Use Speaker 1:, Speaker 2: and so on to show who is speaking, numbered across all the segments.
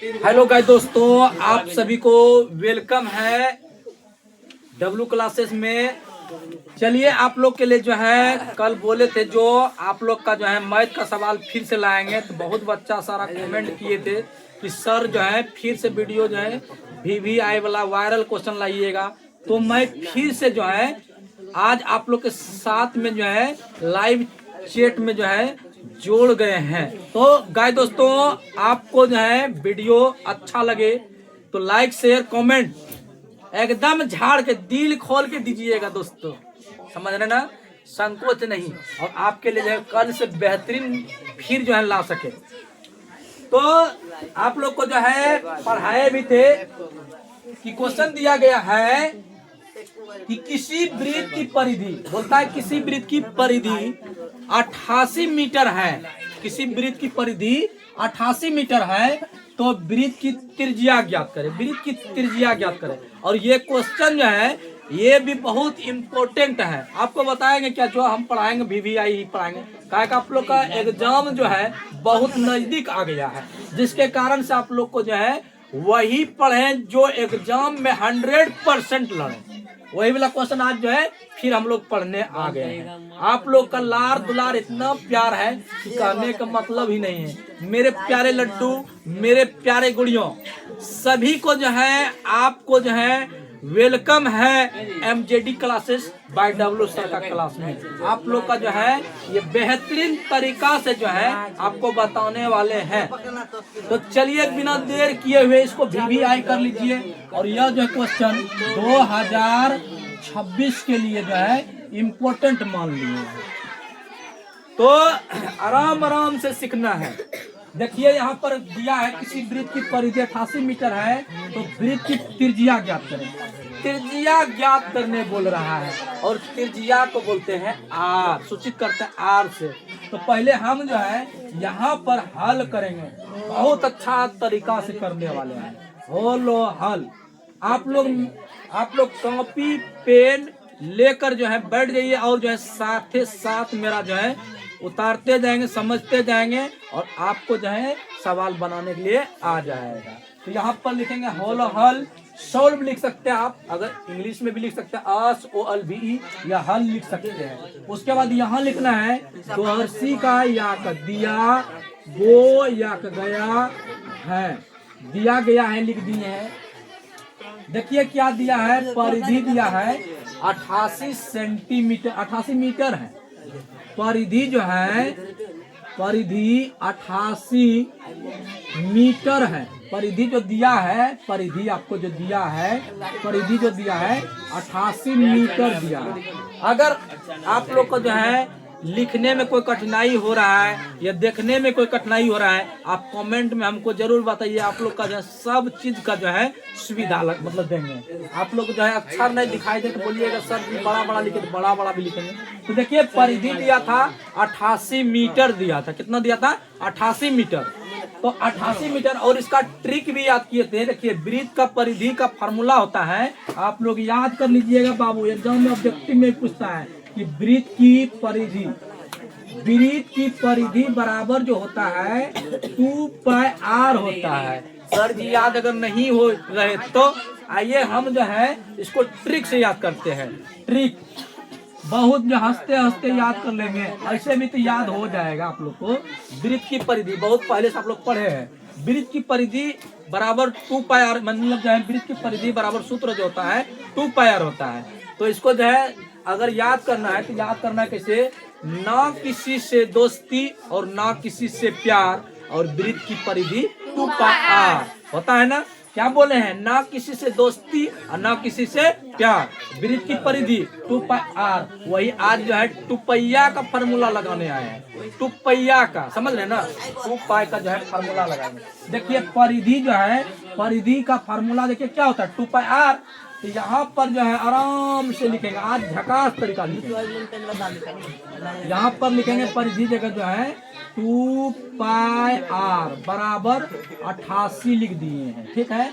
Speaker 1: Hello guys दोस्तों, आप सभी को वेलकम है डब्लू क्लासेस में। चलिए आप लोग के लिए जो है कल बोले थे जो आप लोग का जो है मैथ का सवाल फिर से लाएंगे, तो बहुत बच्चा सारा कमेंट किए थे कि सर जो है फिर से वीडियो जो है VVI वाला वायरल क्वेश्चन लाइएगा। तो मैं फिर से जो है आज आप लोग के साथ में जो है लाइव चैट में जो है जोड़ गए हैं। तो गाइस दोस्तों, आपको जो है वीडियो अच्छा लगे तो लाइक शेयर कमेंट एकदम झाड़ के दिल खोल के दीजिएगा दोस्तों, समझ रहे ना, संकोच नहीं। और आपके लिए जो है कल से बेहतरीन फिर जो है ला सके। तो आप लोग को जो है पढ़ाए भी थे कि क्वेश्चन दिया गया है कि किसी वृत्त की परिधि, बोलता है किसी वृत्त की परिधि 88 मीटर है। किसी वृत्त की परिधि 88 मीटर है तो वृत्त की त्रिज्या ज्ञात करें। वृत्त की त्रिज्या ज्ञात करें। और ये क्वेश्चन जो है ये भी बहुत इम्पोर्टेंट है। आपको बताएंगे क्या, जो हम पढ़ाएंगे VVI ही पढ़ाएंगे, क्या आप लोग का एग्जाम जो है बहुत नजदीक आ गया है, जिसके कारण से आप लोग को जो है वही पढ़ें जो एग्जाम में 100% लड़े। वही वाला क्वेश्चन आज जो है फिर हम लोग पढ़ने आ गए हैं। आप लोग का लार दुलार इतना प्यार है कि कहने का मतलब ही नहीं है। मेरे प्यारे लड्डू, मेरे प्यारे गुड़ियों, सभी को जो है आपको जो है वेलकम है MJD classes bye W sir का क्लास में। आप लोग का जो है ये बेहतरीन तरीका से जो है आपको बताने वाले हैं। तो चलिए बिना देर किए हुए इसको VVI कर लीजिए। और यह जो क्वेश्चन 2026 के लिए जो है इम्पोर्टेंट मान लिए हैं, तो आराम आराम से सीखना है। देखिए यहाँ पर दिया है किसी वृत्त की परिधि 88 मीटर है तो वृत्त की त्रिज्या ज्ञात करें। त्रिज्या ज्ञात करने बोल रहा है और त्रिज्या को बोलते हैं R, सूचित करते हैं R से। तो पहले हम जो है यहाँ पर हल करेंगे, बहुत अच्छा तरीका से करने वाले हैं। हो लो हल। आप लोग कॉपी पेन लेकर जो है बैठ जाइए और जो है साथ ही साथ मेरा जो है उतारते जाएंगे, समझते जाएंगे और आपको जो है सवाल बनाने के लिए आ जाएगा। तो यहाँ पर लिखेंगे होल हल, सोल्व लिख सकते हैं आप, अगर इंग्लिश में भी लिख सकते हैं SOLVE या हल लिख सकते हैं। उसके बाद यहाँ लिखना है दोहर्सी का या का दिया गो या का गया है, दिया गया है लिख दिए हैं। देखिए क्या दिया है, परिधि दिया है 88 सेंटीमीटर, 88 मीटर है। परिधि जो है परिधि 88 मीटर है। परिधि जो दिया है, परिधि आपको जो दिया है, परिधि जो दिया है 88 मीटर दिया है। अगर आप लोग को जो है लिखने में कोई कठिनाई हो रहा है या देखने में कोई कठिनाई हो रहा है, आप कमेंट में हमको जरूर बताइए। आप लोग का जो है सब चीज का जो है सुविधा मतलब देंगे। आप लोग जो है अक्षर नहीं दिखाई दे तो बोलिएगा सर बड़ा बड़ा लिखे, तो बड़ा बड़ा भी लिखेंगे। तो देखिए परिधि दिया था 88 मीटर दिया था। कितना दिया था? 88 मीटर। तो 88 मीटर और इसका ट्रिक भी याद किए थे। देखिए वृत्त का परिधि का फार्मूला होता है, आप लोग याद कर लीजिएगा बाबू, एग्जाम में ऑब्जेक्टिव में पूछता है कि वृत्त की परिधि बराबर जो होता है 2πr होता है। सर जी याद अगर नहीं हो रहे तो आइए हम जो है इसको ट्रिक से याद करते हैं। ट्रिक बहुत जो हंसते हंसते याद कर लेंगे, ऐसे भी तो याद हो जाएगा आप लोग को। वृत्त की परिधि बहुत पहले से आप लोग पढ़े हैं। वृत्त की परिधि बराबर 2πr, मतलब जो है वृत्त की परिधि बराबर सूत्र जो होता है 2πr होता है। तो इसको जो है अगर याद करना है तो याद करना है कैसे, ना किसी से दोस्ती और ना किसी से प्यार, और वृत्त की परिधि 2πr होता है ना। क्या बोले हैं, ना किसी से दोस्ती और ना किसी से प्यार, वृत्त की परिधि 2πr। वही आज जो है टुपैया का फार्मूला लगाने आए हैं। टुपैया का समझ रहे ना, 2π का जो है फार्मूला लगाएंगे। देखिए परिधि जो है, परिधि का फार्मूला देखिए क्या होता है 2πr। तो यहाँ पर जो है आराम से लिखेंगे, आज झकास तरीका लिखेंगे। यहाँ पर लिखेंगे परिधि जगह जो है 2πr बराबर 88 लिख दिए हैं, ठीक है।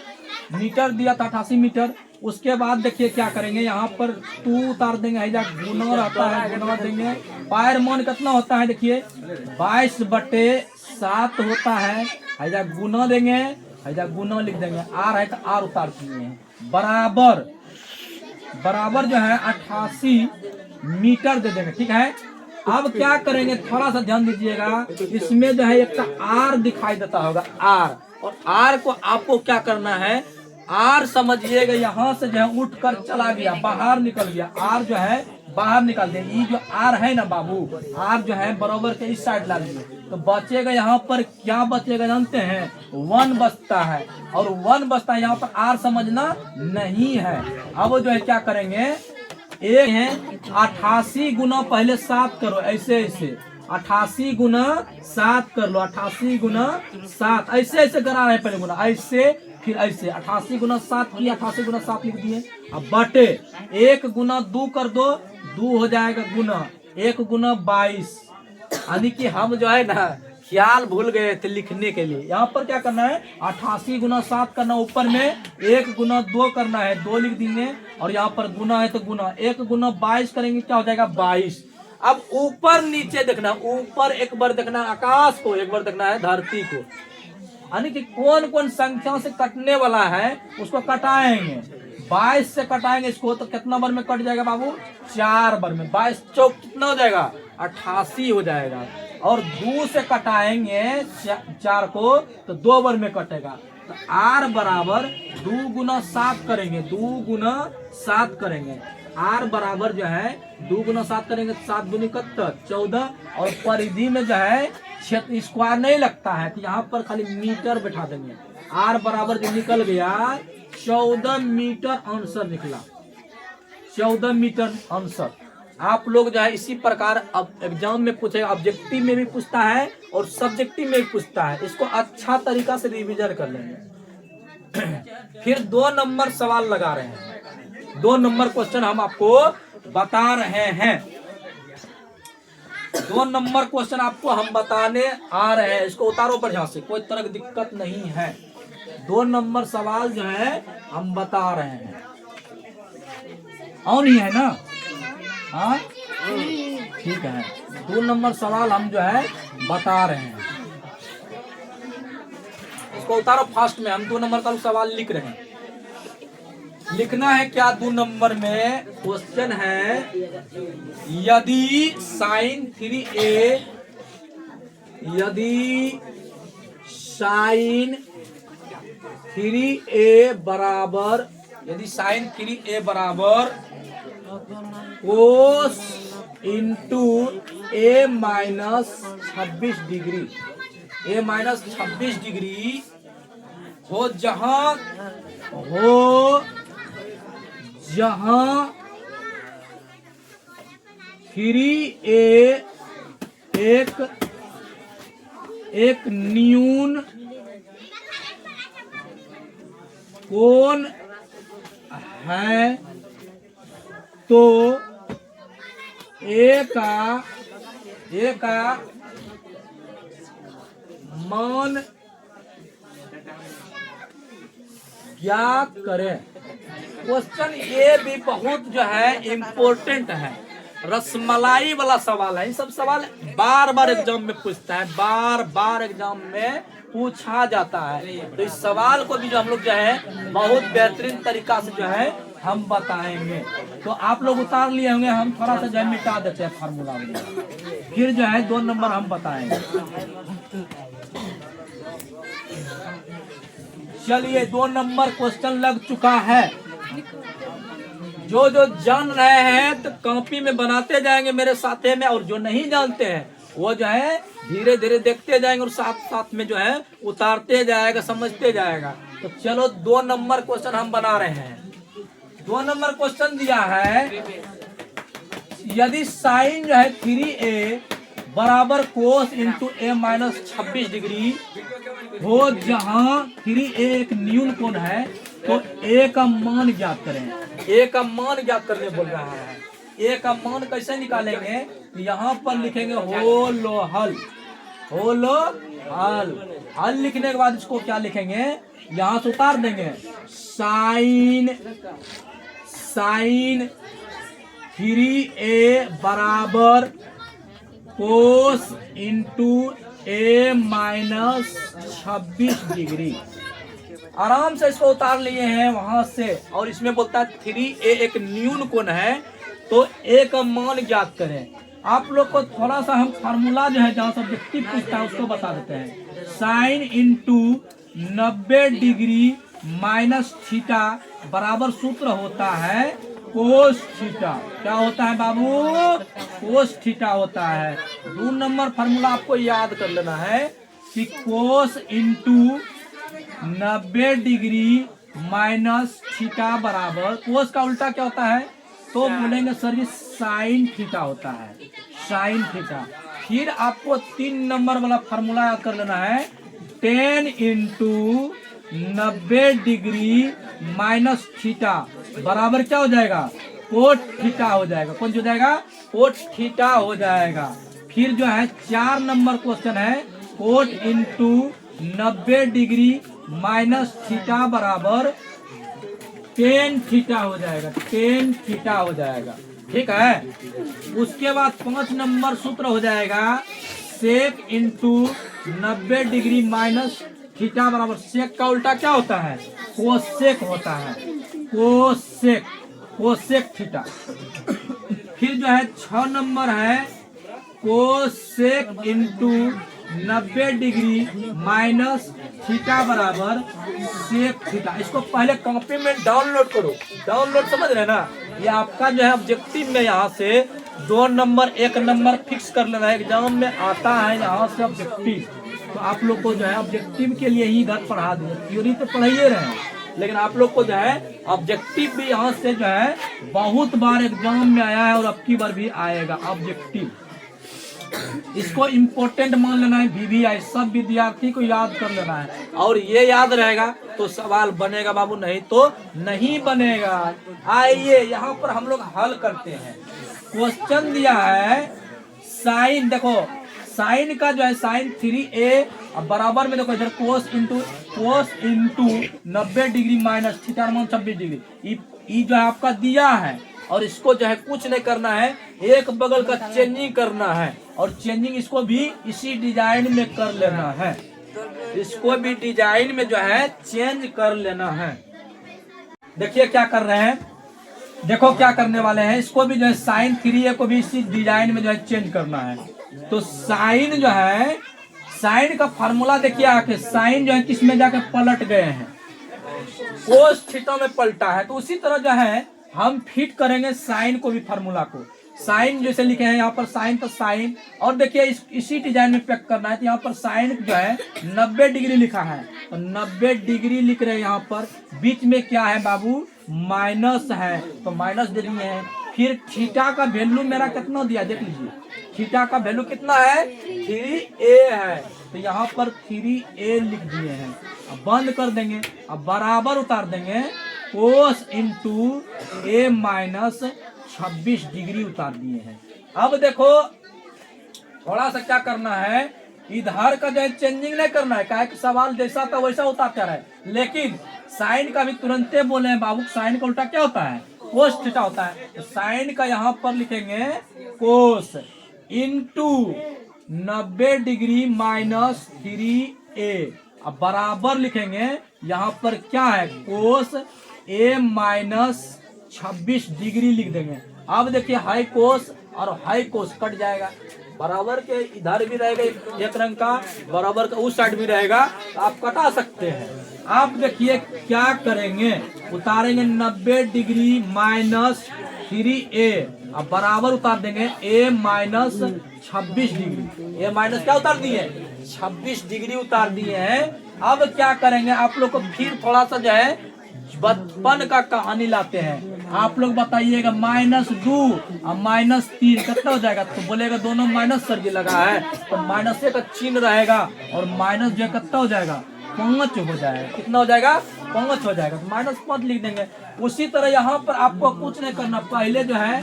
Speaker 1: मीटर दिया था 88 मीटर। उसके बाद देखिए क्या करेंगे, यहाँ पर 2 उतार देंगे, हैजा गुना रहता है, गुना देंगे। पायर मान कितना होता है देखिए 22/7 होता है, हैजा गुना देंगे ऐसा गुना लिख देंगे, आर है तो आर उतार दिए हैं, बराबर बराबर जो है 88 मीटर दे देंगे। ठीक है, अब क्या करेंगे, थोड़ा सा ध्यान दीजिएगा, इसमें जो है एक आर दिखाई देता होगा, आर, और आर को आपको क्या करना है, आर समझिएगा यहाँ से जो है उठ कर चला गया, बाहर निकल गया, आर जो है बाहर निकाल दिया। ये जो आर है ना बाबू, आर जो है बराबर के इस साइड ला दिए, तो बचेगा यहाँ पर क्या बचेगा जानते हैं, 1 बचता है, और 1 बचता है, यहाँ पर आर समझना नहीं है। अब जो है क्या करेंगे, एक है 88 गुना पहले 7 करो, ऐसे ऐसे 88 गुना 7 कर लो, 88 गुना 7 ऐसे ऐसे करा रहे हैं, पहले गुना ऐसे फिर ऐसे 88 गुना 7 की 88 गुना 7 लिख दिए। अब बटे 1 गुना 2 कर दो, 2 हो जाएगा गुना 1 गुना 22, यानी कि हम जो है ना ख्याल भूल गए थे लिखने के लिए। यहाँ पर क्या करना है, 88 गुना 7 करना, ऊपर में 1 गुना 2 करना है, 2 लिख देंगे, और यहाँ पर गुना है तो गुना 1 गुना 22 करेंगे, क्या हो जाएगा 22। अब ऊपर नीचे देखना, ऊपर एक बार देखना आकाश को, एक बार देखना है धरती को, यानी कि कौन कौन संख्या से कटने वाला है उसको कटाएंगे। 22 से कटाएंगे इसको तो कितना बार में कट जाएगा बाबू, 4 बार में, 22 चौक कितना हो जाएगा 88 हो जाएगा, और 2 से कटाएंगे 4 को तो 2 बार में कटेगा, तो आर बराबर 2 गुना 7 करेंगे, 2 गुना 7 करेंगे, आर बराबर जो है 2 गुना 7 करेंगे, 7 दूनी 14, और परिधि में जो है क्षेत्र स्क्वायर नहीं लगता है, तो यहाँ पर खाली मीटर बैठा देंगे। आर बराबर जो निकल गया 14 मीटर आंसर निकला, 14 मीटर आंसर। आप लोग जो है इसी प्रकार अब एग्जाम में पूछेगा, ऑब्जेक्टिव में भी पूछता है और सब्जेक्टिव में भी पूछता है, इसको अच्छा तरीका से रिवीजन कर लेंगे। फिर 2 नंबर सवाल लगा रहे हैं, 2 नंबर क्वेश्चन हम आपको बता रहे हैं, 2 नंबर क्वेश्चन आपको हम बताने आ रहे हैं, इसको उतारो बढ़िया से, कोई तरह की दिक्कत नहीं है। 2 नंबर सवाल जो है हम बता रहे हैं, और नहीं है ना, हाँ ठीक है, 2 नंबर सवाल हम जो है बता रहे हैं, इसको उतारो फास्ट में, हम 2 नंबर का सवाल लिख रहे हैं। लिखना है क्या, 2 नंबर में क्वेश्चन है, यदि साइन 3a, यदि साइन 3a बराबर, यदि साइन 3a बराबर cos into a minus 26 degree, a minus 26 degree हो जहां थ्री ए एक न्यून कोण है, तो ए का मान ज्ञात करें। क्वेश्चन ये भी बहुत जो है इम्पोर्टेंट है, रसमलाई वाला सवाल है। ये सब सवाल बार बार एग्जाम में पूछता है, बार बार एग्जाम में पूछा जाता है, तो इस सवाल को भी जो हम लोग जो है बहुत बेहतरीन तरीका से जो है हम बताएंगे। तो आप लोग उतार लिए होंगे, हम थोड़ा सा जो है मिटा देते हैं फार्मूला में, फिर जो है 2 नंबर हम बताएंगे। चलिए 2 नंबर क्वेश्चन लग चुका है, जो जान रहे हैं तो कॉपी में बनाते जाएंगे मेरे साथे में, और जो नहीं जानते हैं वो जो है धीरे धीरे देखते जाएंगे और साथ साथ में जो है उतारते जाएगा, समझते जाएगा। तो चलो 2 नंबर क्वेश्चन हम बना रहे हैं। 2 नंबर क्वेश्चन दिया है, यदि साइन जो है 3a बराबर cos into a minus 26 degree हो जहां 3a एक न्यून कोण है, तो a का मान ज्ञात करें। a का मान ज्ञात करने बोल रहा है। a का मान कैसे निकालेंगे, यहाँ पर लिखेंगे होलो हल, होलो हल। हल लिखने के बाद इसको क्या लिखेंगे, यहाँ से उतार देंगे, साइन 3a बराबर cos into a minus 26 degree. आराम से इसको उतार लिए हैं वहां से, और इसमें बोलता है 3a एक न्यून कोण है, तो a का मान ज्ञात करें। आप लोग को थोड़ा सा हम फार्मूला जो है जहाँ सब्जेक्टिव पूछता है उसको बता देते हैं। Sine into 90 degree minus theta बराबर सूत्र होता है कोस थीटा। क्या होता है बाबू? कोस थीटा होता है। 2 नंबर फार्मूला आपको याद कर लेना है कि कोस इंटू 90 डिग्री माइनस थीटा बराबर, कोस का उल्टा क्या होता है? तो बोलेंगे सर जी साइन थीटा होता है, साइन थीटा। फिर आपको 3 नंबर वाला फार्मूला याद कर लेना है। 10 इंटू 90 डिग्री माइनस थीटा बराबर क्या हो जाएगा? कोट थीटा हो जाएगा। कौन हो जाएगा? कोट थीटा हो जाएगा। फिर जो है 4 नंबर क्वेश्चन है, cot into 90 degree minus theta बराबर टेन थीटा हो जाएगा, टेन थीटा हो जाएगा। ठीक है। उसके बाद 5 नंबर सूत्र हो जाएगा सेक इंटू 90 डिग्री माइनस थीटा बराबर, सेक का उल्टा क्या होता है? कोसेक होता है, कोसेक, कोसेक थीटा। फिर जो है 6 नंबर है cosec into 90 degree minus theta बराबर सेक थीटा। इसको पहले कॉपी में डाउनलोड करो। डाउनलोड समझ रहे ना? ये आपका जो है ऑब्जेक्टिव में यहाँ से 2 नंबर 1 नंबर फिक्स कर लेना है। एग्जाम में आता है यहाँ से ऑब्जेक्टिव, तो आप लोग को जो है ऑब्जेक्टिव के लिए ही इधर पढ़ा दिए। थ्योरी तो पढ़ाइए रहे, लेकिन आप लोग को जो है ऑब्जेक्टिव भी यहाँ से जो है बहुत बार एग्जाम में आया है और अब की बार भी आएगा ऑब्जेक्टिव। इसको इम्पोर्टेंट मान लेना है। VVI सब विद्यार्थी को याद कर लेना है, और ये याद रहेगा तो सवाल बनेगा बाबू, नहीं तो नहीं बनेगा। आइए यहाँ पर हम लोग हल करते हैं। क्वेश्चन दिया है साइन, देखो साइन का जो है साइन 3a बराबर में देखो इधर कोस इंटू 90 डिग्री माइनस थीटा मान 26 डिग्री। ये जो है आपका दिया है, और इसको जो है कुछ नहीं करना है, एक बगल का चेंजिंग करना है, और चेंजिंग इसको भी इसी डिजाइन में कर लेना है। इसको भी डिजाइन में जो है चेंज कर लेना है। देखिए क्या कर रहे हैं, देखो क्या करने वाले हैं। इसको भी जो है साइन 3a को भी इसी डिजाइन में जो है चेंज करना है। तो साइन जो है, साइन का फार्मूला देखिए आके, साइन जो है किस में जाके पलट गए हैं? कोस थीटा में पलटा है। तो उसी तरह जो है हम फिट करेंगे साइन को भी, फार्मूला को। साइन जैसे लिखे हैं यहाँ पर साइन, तो साइन, और देखिए इसी डिजाइन में पैक करना है। तो यहाँ पर साइन जो है 90 डिग्री लिखा है, तो 90 डिग्री लिख रहे हैं। यहाँ पर बीच में क्या है बाबू? माइनस है, तो माइनस दे दिए हैं। फिर थीटा का वैल्यू मेरा कितना दिया देख लीजिए। थीटा का वैल्यू कितना है? 3a है, तो यहाँ पर 3a लिख दिए हैं। अब बंद कर देंगे, अब बराबर उतार देंगे। कोस इंटू a माइनस 26 डिग्री उतार दिए हैं। अब देखो थोड़ा सा क्या करना है, इधर का जो है चेंजिंग नहीं करना है, क्या सवाल जैसा था वैसा उतारता रहे। लेकिन साइन का भी तुरंत बोले हैं बाबू, साइन का उल्टा क्या होता है? कोस थीटा होता है। तो साइन का यहाँ पर लिखेंगे कोस इंटू 90 डिग्री माइनस 3a, अब बराबर लिखेंगे यहाँ पर क्या है? कोस a माइनस 26 डिग्री लिख देंगे। अब देखिए हाई कोस और हाई कोस कट जाएगा, बराबर के इधर भी रहेगा एक रंग का, बराबर का उस साइड भी रहेगा, तो आप कटा सकते हैं। आप देखिए क्या करेंगे, उतारेंगे 90 डिग्री माइनस 3a, अब बराबर उतार देंगे a minus 26 degree. a minus क्या उतार दिए? 26 डिग्री उतार दिए हैं। अब क्या करेंगे, आप लोग को फिर थोड़ा सा जो है बचपन का कहानी लाते हैं। आप लोग बताइएगा -2 और -3 कितना हो जाएगा? तो बोलेगा दोनों माइनस सर जी लगा है, तो माइनस का चिन्ह रहेगा, और माइनस जो कितना हो जाएगा? 5 हो जाएगा। कितना हो जाएगा? 5 हो जाएगा, तो -5 लिख देंगे। उसी तरह यहाँ पर आपको कुछ नहीं करना, पहले जो है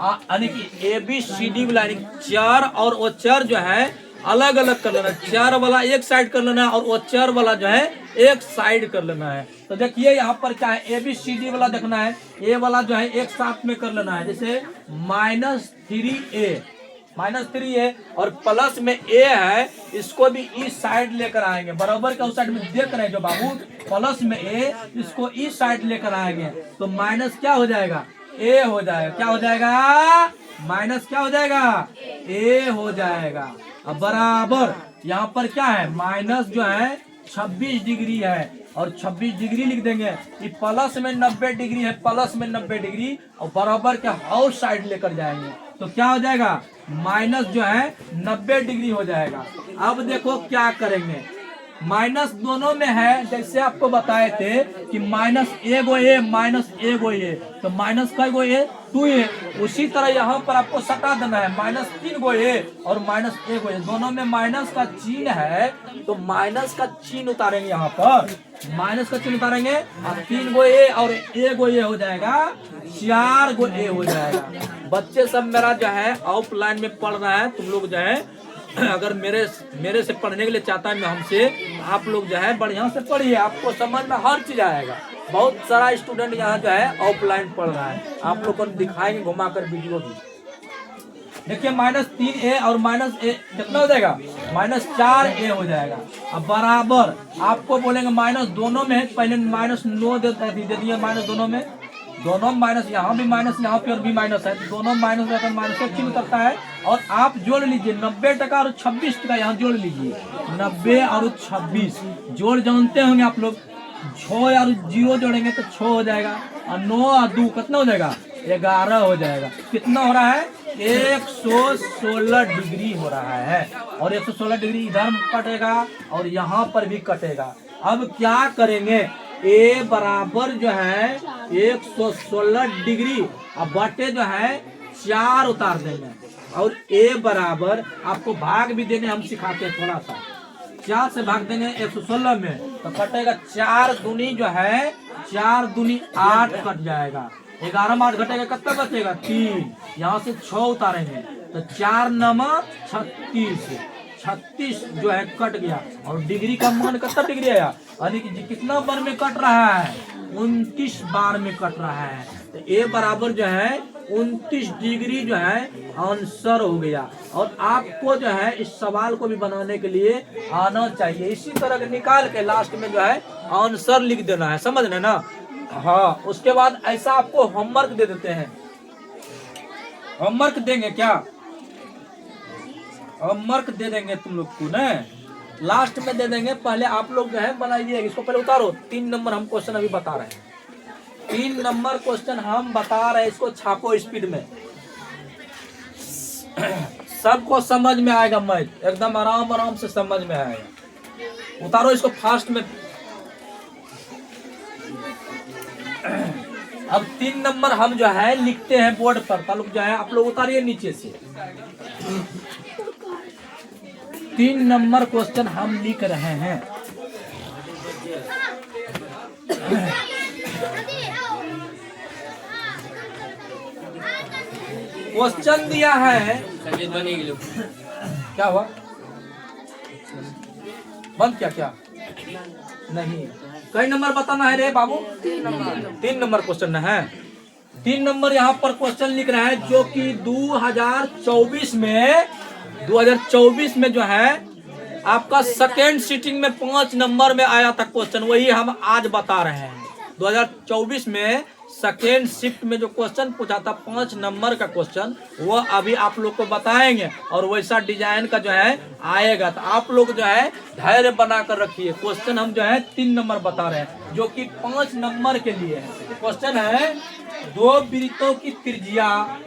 Speaker 1: यानी कि ABCD वाला 4 और वो 4 जो है अलग अलग कर लेना। 4 वाला एक साइड कर लेना, और वो 4 वाला जो है एक साइड कर लेना है। तो देखिए यहाँ पर क्या है, ABCD वाला देखना है, A वाला जो है एक साथ में कर लेना है। जैसे -3a -3 है, और प्लस में ए है, इसको भी इस साइड लेकर आएंगे, बराबर के उस साइड में देख रहे हैं जो बाबू, प्लस में ए, इसको इस साइड लेकर आएंगे तो माइनस क्या हो जाएगा, ए हो जाएगा। क्या हो जाएगा, माइनस क्या हो जाएगा, ए हो जाएगा। अब बराबर यहाँ पर क्या है, माइनस जो है 26 डिग्री है, और 26 डिग्री लिख देंगे। ये प्लस में 90 डिग्री है, प्लस में 90 डिग्री, और बराबर के हाउस साइड लेकर जाएंगे तो क्या हो जाएगा, माइनस जो है 90 डिग्री हो जाएगा। अब देखो क्या करेंगे, माइनस दोनों में है, जैसे आपको बताए थे कि माइनस ए गो ए, माइनस ए गो ए, तो माइनस का गो ए 2 ए, उसी तरह यहाँ पर आपको सटा देना है, -3 गो ए और -1 गो ए, दोनों में माइनस का चिन्ह है, तो माइनस का चिन्ह उतारेंगे यहाँ पर, माइनस का चिन्ह उतारेंगे, और 3 गो ए और 1 गो ए हो जाएगा, 4 गो ए हो जाएगा। बच्चे सब मेरा जो है ऑफलाइन में पढ़ रहा है, तुम लोग जो है अगर मेरे से पढ़ने के लिए चाहता है मैं हमसे, आप लोग जो है बढ़िया से पढ़िए, आपको समझ में हर चीज आएगा। बहुत सारा स्टूडेंट यहाँ जो है ऑफलाइन पढ़ रहा है, आप लोग को दिखाएंगे घुमाकर वीडियो भी। देखिए -3a और -a कितना हो जाएगा, -4a हो जाएगा। अब बराबर आपको बोलेंगे माइनस दोनों में, पहले -9 दे दिए, माइनस दोनों में माइनस, यहाँ भी माइनस, यहाँ पे और भी माइनस है, तो दोनों माइनस रहता है, माइनस का चिन्ह उतरता है, और आप जोड़ लीजिए 90 और 26 यहाँ जोड़ लीजिए, 90 और 26 जोड़ जानते होंगे आप लोग, 6 और 0 जोड़ेंगे तो 6 हो जाएगा, और 9 और 2 कितना हो जाएगा, 11 हो जाएगा। कितना हो रहा है, 116 डिग्री हो रहा है, और 116 डिग्री इधर कटेगा और यहाँ पर भी कटेगा। अब क्या करेंगे, ए बराबर जो है 116 डिग्री, अब बटे जो है 4 उतार देंगे, और ए बराबर आपको भाग भी देने हम सिखाते हैं थोड़ा सा, 4 से भाग देंगे 116 में तो कटेगा 4 दूनी जो है 4 दूनी 8 कट जाएगा, 11 में 8 घटेगा, कितना बचेगा 3, यहाँ से 6 उतारेंगे तो 4 नंबर 36 जो है कट गया, और डिग्री का मान कितना डिग्री आया, यानी कि कितना बार में कट रहा है, 29 बार में कट रहा है, तो ए बराबर जो है 29 डिग्री जो है आंसर हो गया। और आपको जो है इस सवाल को भी बनाने के लिए आना चाहिए, इसी तरह निकाल के लास्ट में जो है आंसर लिख देना है, समझ रहे ना। हाँ, उसके बाद ऐसा आपको होमवर्क दे देते हैं, होमवर्क देंगे क्या, होमवर्क दे देंगे तुम लोग को ना, लास्ट में दे देंगे, पहले आप लोग जो है बनाइए, इसको पहले उतारो। 3 नंबर हम क्वेश्चन अभी बता रहे हैं, 3 नंबर क्वेश्चन हम बता रहे हैं, इसको छापो स्पीड में, सबको समझ में आएगा, मैथ एकदम आराम आराम से समझ में आएगा। उतारो इसको फास्ट में। अब 3 नंबर हम जो है लिखते हैं बोर्ड पर, तालुक जो है आप लोग उतारिए नीचे से। 3 नंबर क्वेश्चन हम लिख रहे हैं। क्वेश्चन दिया है, क्या हुआ, बंद क्या नहीं, कई नंबर बताना है रे बाबू, 3 नंबर क्वेश्चन है। 3 नंबर यहाँ पर क्वेश्चन लिख रहा है, जो कि 2024 में जो है आपका सेकेंड सीटिंग में 5 नंबर में आया था क्वेश्चन, वही हम आज बता रहे हैं। 2024 में सेकेंड शिफ्ट में जो क्वेश्चन पूछा था 5 नंबर का क्वेश्चन, वो अभी आप लोग को बताएंगे, और वैसा डिजाइन का जो है आएगा, तो आप लोग जो है धैर्य बना कर रखिए। क्वेश्चन हम जो है 3 नंबर बता रहे हैं, जो कि 5 नंबर के लिए है। क्वेश्चन है, 2 वृत्तों की त्रिज्या,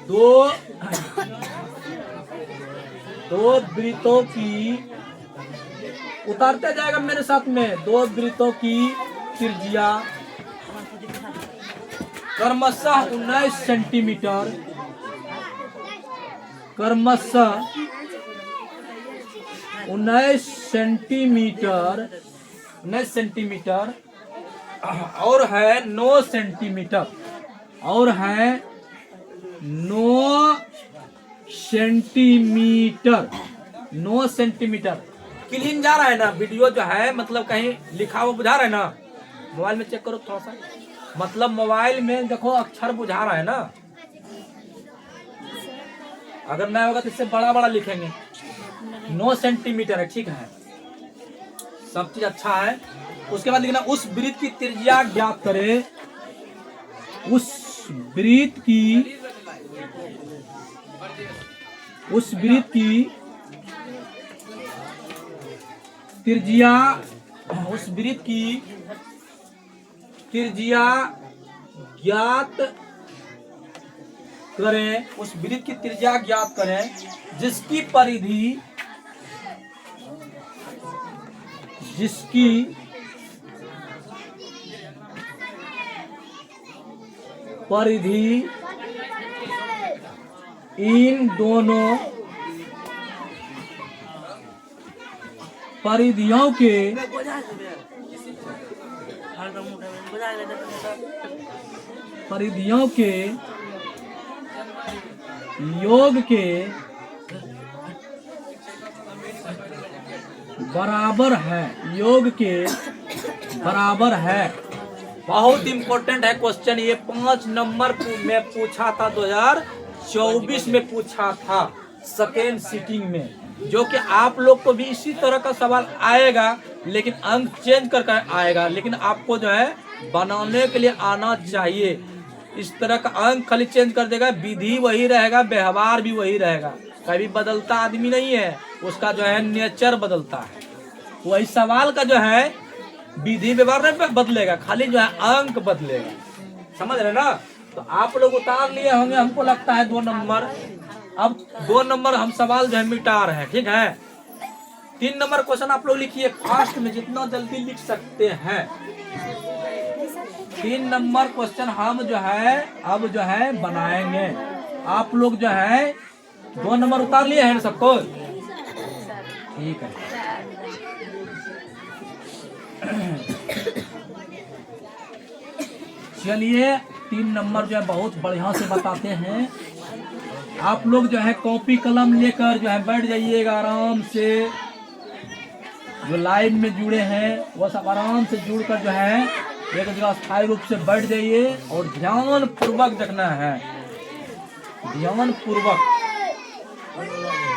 Speaker 1: दो वृत्तों की, उतारते जाएगा मेरे साथ में, 2 वृत्तों की त्रिज्या क्रमशः 19 सेंटीमीटर, क्रमशः 19 सेंटीमीटर और है 9 सेंटीमीटर, और है 9 सेंटीमीटर। क्लीन जा रहा है ना वीडियो जो है, मतलब कहीं लिखा हुआ बुझा रहा है ना, मोबाइल में चेक करो थोड़ा सा, मतलब मोबाइल में देखो अक्षर बुझा रहा है ना, अगर नहीं होगा तो इससे बड़ा बड़ा लिखेंगे। 9 सेंटीमीटर है, ठीक है, सब चीज अच्छा है। उसके बाद लिखना उस वृत्त की त्रिज्या ज्ञात करें। उस वृत्त की त्रिज्या ज्ञात करें। उस वृत्त की त्रिज्या ज्ञात करें जिसकी परिधि इन दोनों परिधियों के योग के बराबर है। बहुत इंपॉर्टेंट है क्वेश्चन ये, 5 नंबर में पूछा था, 2024 में पूछा था सेकेंड सिटिंग में, जो कि आप लोग को भी इसी तरह का सवाल आएगा, लेकिन अंक चेंज करके आएगा। लेकिन आपको जो है बनाने के लिए आना चाहिए। इस तरह का अंक खाली चेंज कर देगा, विधि वही रहेगा, व्यवहार भी वही रहेगा। कभी बदलता आदमी नहीं है, उसका जो है नेचर बदलता है। वही सवाल का जो है विधि व्यवहार नहीं बदलेगा, खाली जो है अंक बदलेगा। समझ रहे ना? तो आप लोग उतार लिए होंगे, हमको लगता है 2 नंबर। अब 2 नंबर हम सवाल जो है मिटा रहे हैं, ठीक है। 3 नंबर क्वेश्चन आप लोग लिखिए फास्ट में, जितना जल्दी लिख सकते हैं। 3 नंबर क्वेश्चन हम जो है अब जो है बनाएंगे। आप लोग जो है 2 नंबर उतार लिए हैं सबको, ठीक है। चलिए 3 नंबर जो है बहुत बढ़िया से बताते हैं। आप लोग जो है कॉपी कलम लेकर जो है बैठ जाइएगा आराम से। जो लाइन में जुड़े हैं वो सब आराम से जुड़कर जो है एक जगह स्थायी रूप से बैठ जाइए और ध्यान पूर्वक देखना है, ध्यान पूर्वक।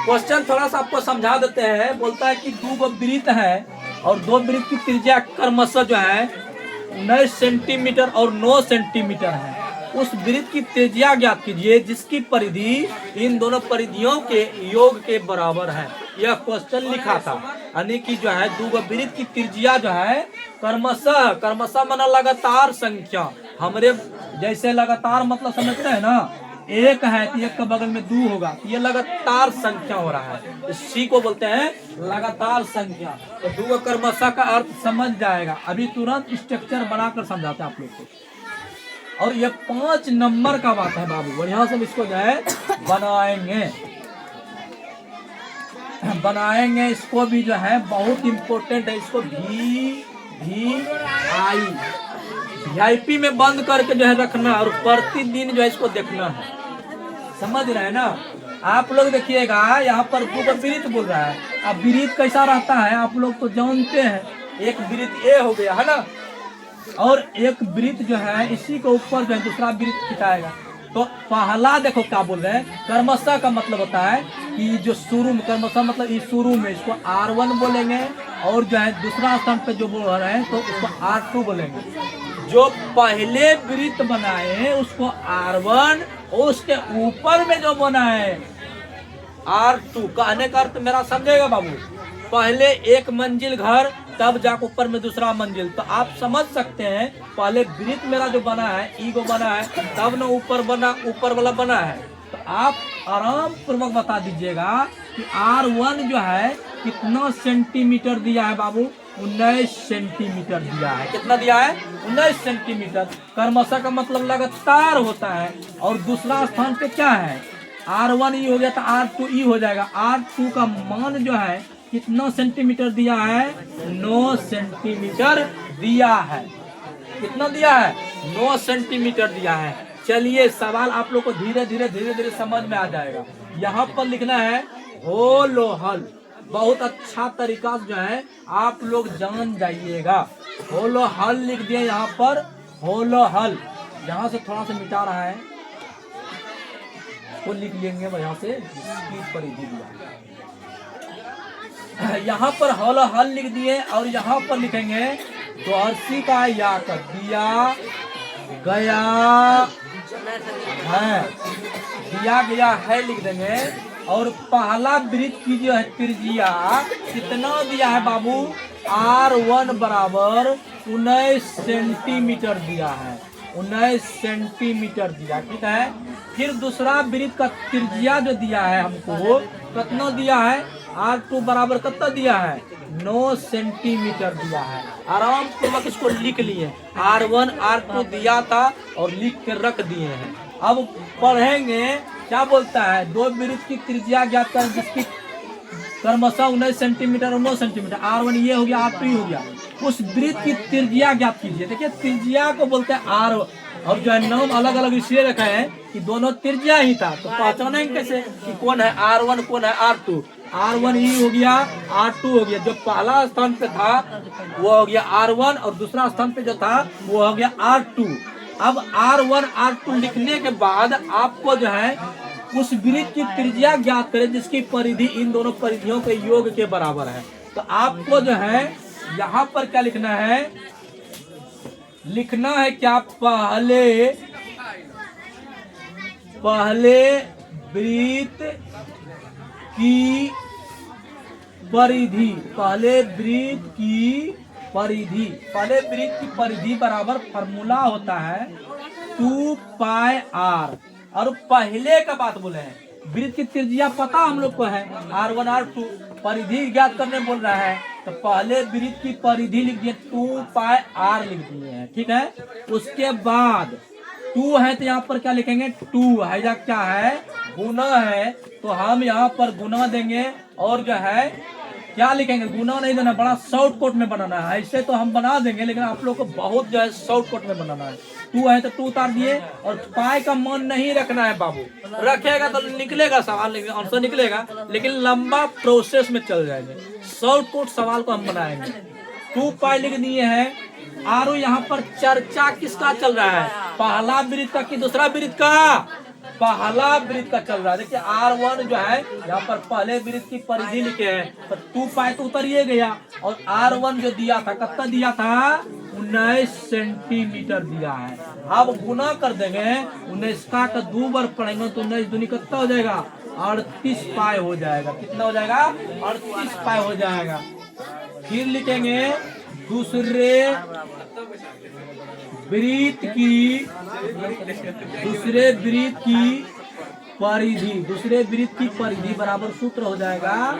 Speaker 1: क्वेश्चन थोड़ा सा आपको समझा देते हैं। बोलता है कि 2 वृत्त है और 2 वृत्त की त्रिज्या क्रमशः जो है 19 सेंटीमीटर और 9 सेंटीमीटर है। उस वृत्त की त्रिज्या ज्ञात कीजिए जिसकी परिधि इन दोनों परिधियों के योग के बराबर है। यह क्वेश्चन लिखा था, यानी कि जो है 2 वृत्त की त्रिज्या जो है क्रमशः माना लगातार संख्या। हमरे जैसे लगातार मतलब समझते हैं ना, 1 है तो 1 के बगल में 2 होगा, ये लगातार संख्या हो रहा है। इसी को बोलते हैं लगातार संख्या। तो 2 क्रमशः का अर्थ समझ जाएगा। अभी तुरंत स्ट्रक्चर बनाकर समझाते हैं आप लोग को। और ये 5 नंबर का बात है बाबू, बढ़िया से इसको जो है बनाएंगे। इसको भी जो है बहुत इम्पोर्टेंट है। इसको VIP में बंद करके जो है रखना और प्रतिदिन जो है इसको देखना है। समझ रहे हैं ना? आप लोग देखिएगा यहाँ पर 2 वृत्त बोल रहा है। अब वृत्त कैसा रहता है आप लोग तो जानते हैं। एक वृत्त ए हो गया है ना, और एक वृत्त जो है इसी के ऊपर जो है दूसरा वृत्त खिंचाएगा। तो पहला देखो क्या बोल रहे हैं, क्रमशः का मतलब होता है कि जो शुरू में, क्रमशः मतलब इस शुरू में इसको R1 बोलेंगे, और जो है दूसरा स्थान पे जो बोल रहे हैं तो उसको R2 बोलेंगे। जो पहले वृत्त बनाए उसको R1, और उसके ऊपर में जो बनाए R2। कहने का अर्थ मेरा समझेगा बाबू, पहले एक मंजिल घर, तब जाकर ऊपर में दूसरा मंजिल। तो आप समझ सकते हैं पहले वृत्त मेरा जो बना है ईगो बना है, तब न ऊपर वाला बना है। तो आप आराम पूर्वक बता दीजिएगा कि R1 जो है कितना सेंटीमीटर दिया है बाबू? 19 सेंटीमीटर दिया है। कितना दिया है? 19 सेंटीमीटर। क्रमशः का मतलब लगातार होता है। और दूसरा स्थान पे क्या है? R1 ई हो गया तो R2 ई हो जाएगा। R2 का मान जो है कितना सेंटीमीटर दिया है? 9 सेंटीमीटर दिया है। कितना दिया है? 9 सेंटीमीटर दिया है। चलिए सवाल आप लोग को धीरे धीरे समझ में आ जाएगा। यहाँ पर लिखना है होलो हल। बहुत अच्छा तरीका जो है आप लोग जान जाइएगा। होलो हल लिख दिए यहाँ पर, होलो हल। यहाँ से थोड़ा सा मिटा रहा है, वो लिख लेंगे यहाँ से जिसकी परिधि दिया। यहाँ पर हल लिख दिए और यहाँ पर लिखेंगे द्वारसी का या कर दिया गया है, दिया गया है लिख देंगे। और पहला वृत्त की जो है त्रिज्या कितना दिया है बाबू, R1 बराबर 19 सेंटीमीटर दिया है, 19 सेंटीमीटर दिया, ठीक है। फिर दूसरा वृत्त का त्रिज्या जो दिया है हमको कितना दिया है, R2 बराबर कितना दिया है, 9 सेंटीमीटर दिया है। आराम पूर्वक इसको लिख लिए, R1 R2 दिया था और लिख के रख दिए हैं। अब पढ़ेंगे क्या बोलता है, दो वृत्त की त्रिज्या ज्ञात करें जिसकी क्रमशः 19 सेंटीमीटर और 9 सेंटीमीटर, R1 ये हो गया, R2 हो गया। उस वृत्त की त्रिज्या ज्ञात कीजिए। देखिए त्रिज्या को बोलते हैं R, और जो है नाम अलग अलग इसलिए रखा है कि दोनों त्रिज्या ही था, तो पहचानेंगे कैसे कि कौन है R1 कौन है R2। R1 ही हो गया, R2 हो गया। जो पहला स्थान पे था वो हो गया R1 और दूसरा स्थान पे जो था वो हो गया R2। अब R1 R2 लिखने के बाद आपको जो है उस वृत्त की त्रिज्या ज्ञात करें जिसकी परिधि इन दोनों परिधियों के योग के बराबर है। तो आपको जो है यहाँ पर क्या लिखना है, लिखना है क्या, पहले वृत्त की परिधि, पहले वृत्त की परिधि बराबर फॉर्मूला होता है 2 पाई r। और पहले का बात बोले हैं, वृत्त की त्रिज्या पता हम लोग को है R1 R2, परिधि ज्ञात करने बोल रहा है, तो पहले वृत्त की परिधि लिख दिए 2 पाई r लिख दिए हैं, ठीक है। उसके बाद 2 है तो यहाँ पर क्या लिखेंगे, 2 है या क्या है, गुना है, तो हम यहाँ पर गुना देंगे। और जो है क्या लिखेंगे, गुना नहीं देना, बड़ा शॉर्ट कोट में बनाना है। ऐसे तो हम बना देंगे लेकिन आप लोग को बहुत जो है शॉर्ट कोट में बनाना है। 2 है तो 2 उतार दिए, और पाई का मान नहीं रखना है बाबू, रखेगा तो निकलेगा सवाल, आंसर निकलेगा लेकिन लंबा प्रोसेस में चल जाएंगे। शॉर्ट कोट सवाल को हम बनाएंगे। 2 पाई लिख दिए हैं। आरो यहाँ पर चर्चा किसका चल रहा है, पहला वृत्त का कि दूसरा वृत्त का, पहला वृत्त का चल रहा है। देखिए R1 जो है यहाँ पर पहले वृत्त की परिधि लिखे हैं, तो 2 पाई तो उतरिए गया, और R1 जो दिया था कितना दिया था, 19 सेंटीमीटर दिया है। अब गुना कर देंगे, 19 का 2 बार पढ़ेंगे तो 19 दूनी कितना हो जाएगा, 38 पाई हो जाएगा। कितना हो जाएगा, 38 पाई हो जाएगा। फिर लिखेंगे दूसरे वृत्त की परिधि बराबर सूत्र हो जाएगा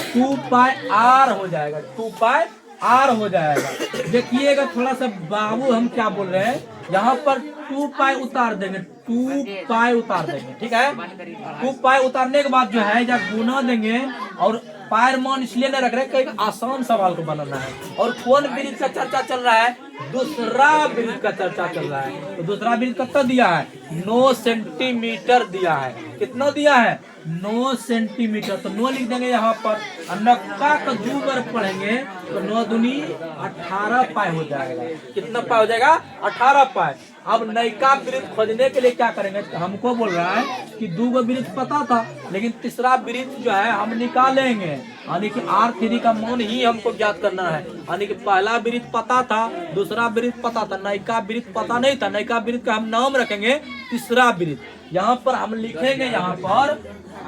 Speaker 1: 2 पाई r हो जाएगा, 2 पाई r हो जाएगा। देखिएगा थोड़ा सा बाबू हम क्या बोल रहे हैं, यहाँ पर 2 पाई उतार देंगे, 2 पाई उतार देंगे, ठीक है। 2 पाई उतारने के बाद जो है या गुना देंगे, और पायर मान इसलिए नहीं रख रहे कहीं आसान सवाल को बनाना है। और कौन वृत्त का चर्चा चल रहा है, दूसरा वृत्त का चर्चा चल रहा है। तो दूसरा वृत्त कितना दिया है, 9 सेंटीमीटर दिया है। कितना दिया है, 9 सेंटीमीटर। तो 9 लिख देंगे यहाँ पर, नक्का का 2 बार पढ़ेंगे तो 9 दूनी 18 पाई हो जाएगा। कितना पाई हो जाएगा, 18 पाई। अब नयका वृत्त खोजने के लिए क्या करेंगे, तो हमको बोल रहा है कि 2 वृत्त पता था लेकिन तीसरा वृत्त जो है हम निकालेंगे, यानी कि R3 का मान ही हमको ज्ञात करना है। यानी कि पहला वृत्त पता था, दूसरा वृत्त पता था, नयका वृत्त पता नहीं था। नयका वृत्त का हम नाम रखेंगे तीसरा वृत्त। यहाँ पर हम लिखेंगे, यहाँ पर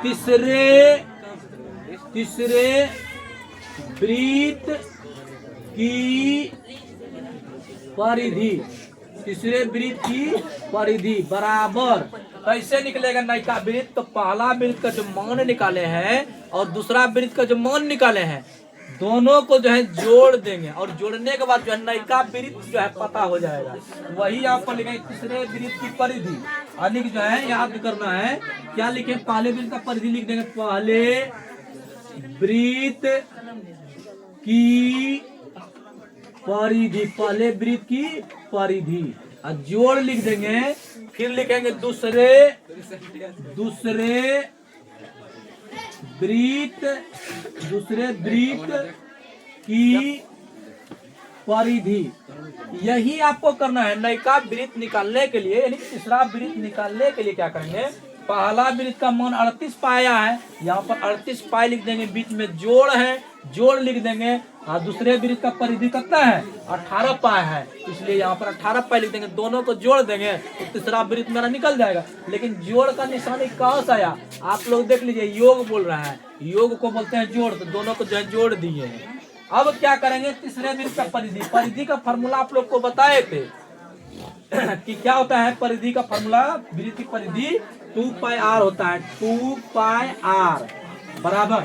Speaker 1: तीसरे वृत्त की परिधि, तीसरे वृत्त की परिधि बराबर कैसे निकलेगा नयका वृत्त, तो पहला वृत्त का जो मान निकाले हैं और दूसरा वृत्त का जो मान निकाले हैं दोनों को जो है जोड़ देंगे, और जोड़ने के बाद जो है नयका वृत्त जो है पता हो जाएगा। वही यहाँ पर लिखेंगे तीसरे वृत्त की परिधि, यानी कि जो है याद करना है क्या लिखे, पहले वृत्त का परिधि लिख देंगे, पहले वृत्त की परिधि, पहले वृत्त की परिधि, और जोड़ लिख देंगे। फिर लिखेंगे दूसरे वृत्त की परिधि। यही आपको करना है नयका वृत्त निकालने के लिए, यानी तीसरा वृत्त निकालने के लिए क्या करेंगे, पहला वृत्त का मान 38 पाया है, यहाँ पर 38 पाई लिख देंगे, बीच में जोड़ है, जोड़ लिख देंगे। और दूसरे वृत्त का परिधि कितना है, 18 पाई है, इसलिए यहाँ पर 18 पाई लिख देंगे। दोनों को जोड़ देंगे तो तीसरा वृत्त मेरा निकल जाएगा। लेकिन जोड़ का निशानी कहाँ से आया, आप लोग देख लीजिए, योग बोल रहा है, योग को बोलते हैं जोड़, तो दोनों को जो है जोड़ दिए हैं। अब क्या करेंगे, तीसरे वृत्त का परिधि, परिधि का फॉर्मूला आप लोग को बताए थे कि क्या होता है परिधि का फॉर्मूला, वृत्त की परिधि 2 पाई r होता है, 2 पाई r बराबर,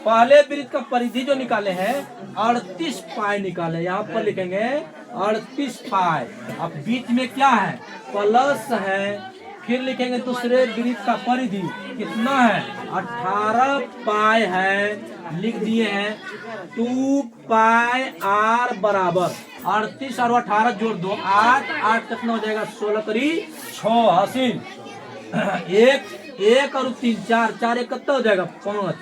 Speaker 1: पहले वृत्त का परिधि जो निकाले हैं 38 पाई निकाले, यहाँ पर लिखेंगे 38 पाई। अब बीच में क्या है, प्लस है, फिर लिखेंगे दूसरे वृत्त का परिधि कितना है, 18 पाई है, लिख दिए हैं। 2 पाई r बराबर 38 और 18 जोड़ दो, 8 8 कितना हो जाएगा, 16 करी 6 हासिल, एक और 3 4 4 एक कितना हो जाएगा, 5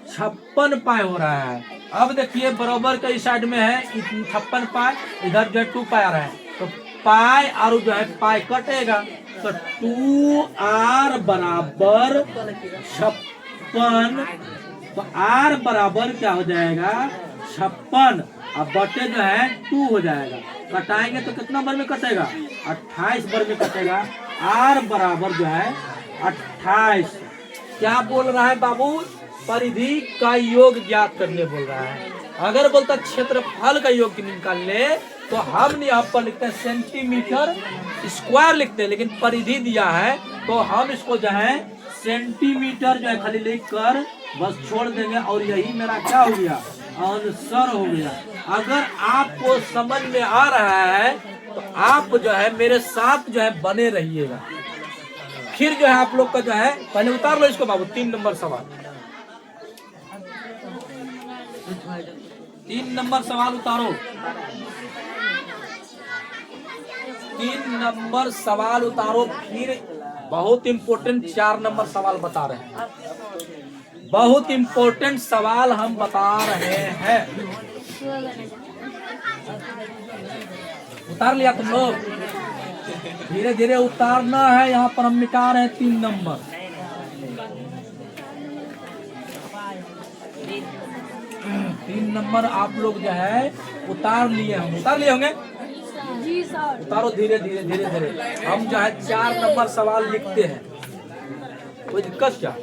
Speaker 1: 56 पाई हो रहा है। अब देखिए बराबर के इस साइड में है 56 पाई, इधर जो है 2 पाई आ रहा है, तो पाई और जो है पाई कटेगा, तो 2r बराबर 56, तो r बराबर क्या हो जाएगा 56, अब बटे जो है 2 हो जाएगा, कटाएंगे तो कितना बार में कटेगा, 28 बार में कटेगा। r बराबर जो है 28। क्या बोल रहा है बाबू, परिधि का योग ज्ञात करने बोल रहा है। अगर बोलता क्षेत्रफल का योग निकालने तो हम यहाँ पर लिखते हैं सेंटीमीटर स्क्वायर लिखते हैं, लेकिन परिधि दिया है तो हम इसको जो है सेंटीमीटर जो है खाली लिख कर बस छोड़ देंगे, और यही मेरा क्या हो गया, आंसर हो गया। अगर आपको समझ में आ रहा है तो आप जो है मेरे साथ जो है बने रहिएगा। फिर जो है आप लोग का जो है, पहले उतार लो इसको बाबू, 3 नंबर सवाल, 3 नंबर सवाल उतारो, 3 नंबर सवाल उतारो। फिर बहुत इंपॉर्टेंट 4 नंबर सवाल बता रहे हैं, बहुत इंपॉर्टेंट सवाल हम बता रहे हैं। उतार लिया तुम लोग, धीरे धीरे उतारना है। यहाँ पर हम मिटा रहे हैं 3 नंबर। तीन नंबर आप लोग जो है उतार लिए होंगे, उतार लिए होंगे जी सर। उतारो धीरे धीरे धीरे धीरे। हम जो है 4 नंबर सवाल लिखते हैं, कोई दिक्कत क्या?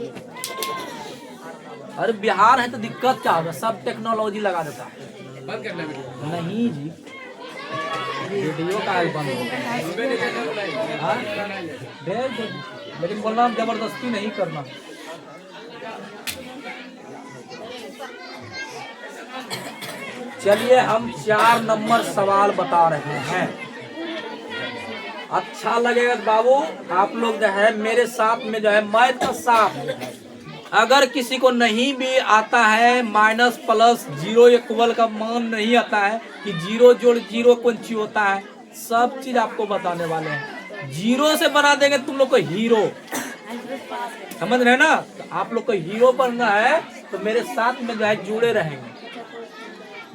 Speaker 1: अरे बिहार है तो दिक्कत क्या होगा, सब टेक्नोलॉजी लगा देता है। बंद करना वीडियो? नहीं जी, वीडियो का बंद होगा, लेकिन बोलना जबरदस्ती नहीं करना। चलिए हम 4 नंबर सवाल बता रहे हैं, अच्छा लगेगा बाबू। आप लोग जो है मेरे साथ में जो है मैथ का साथ, अगर किसी को नहीं भी आता है माइनस प्लस जीरो इक्वल का मान नहीं आता है कि जीरो जोड़ जीरो कौन चीज होता है, सब चीज आपको बताने वाले हैं। जीरो से बना देंगे तुम लोग को हीरो, समझ रहे ना? तो आप लोग को हीरो बनना है तो मेरे साथ में जो है जुड़े रहेंगे,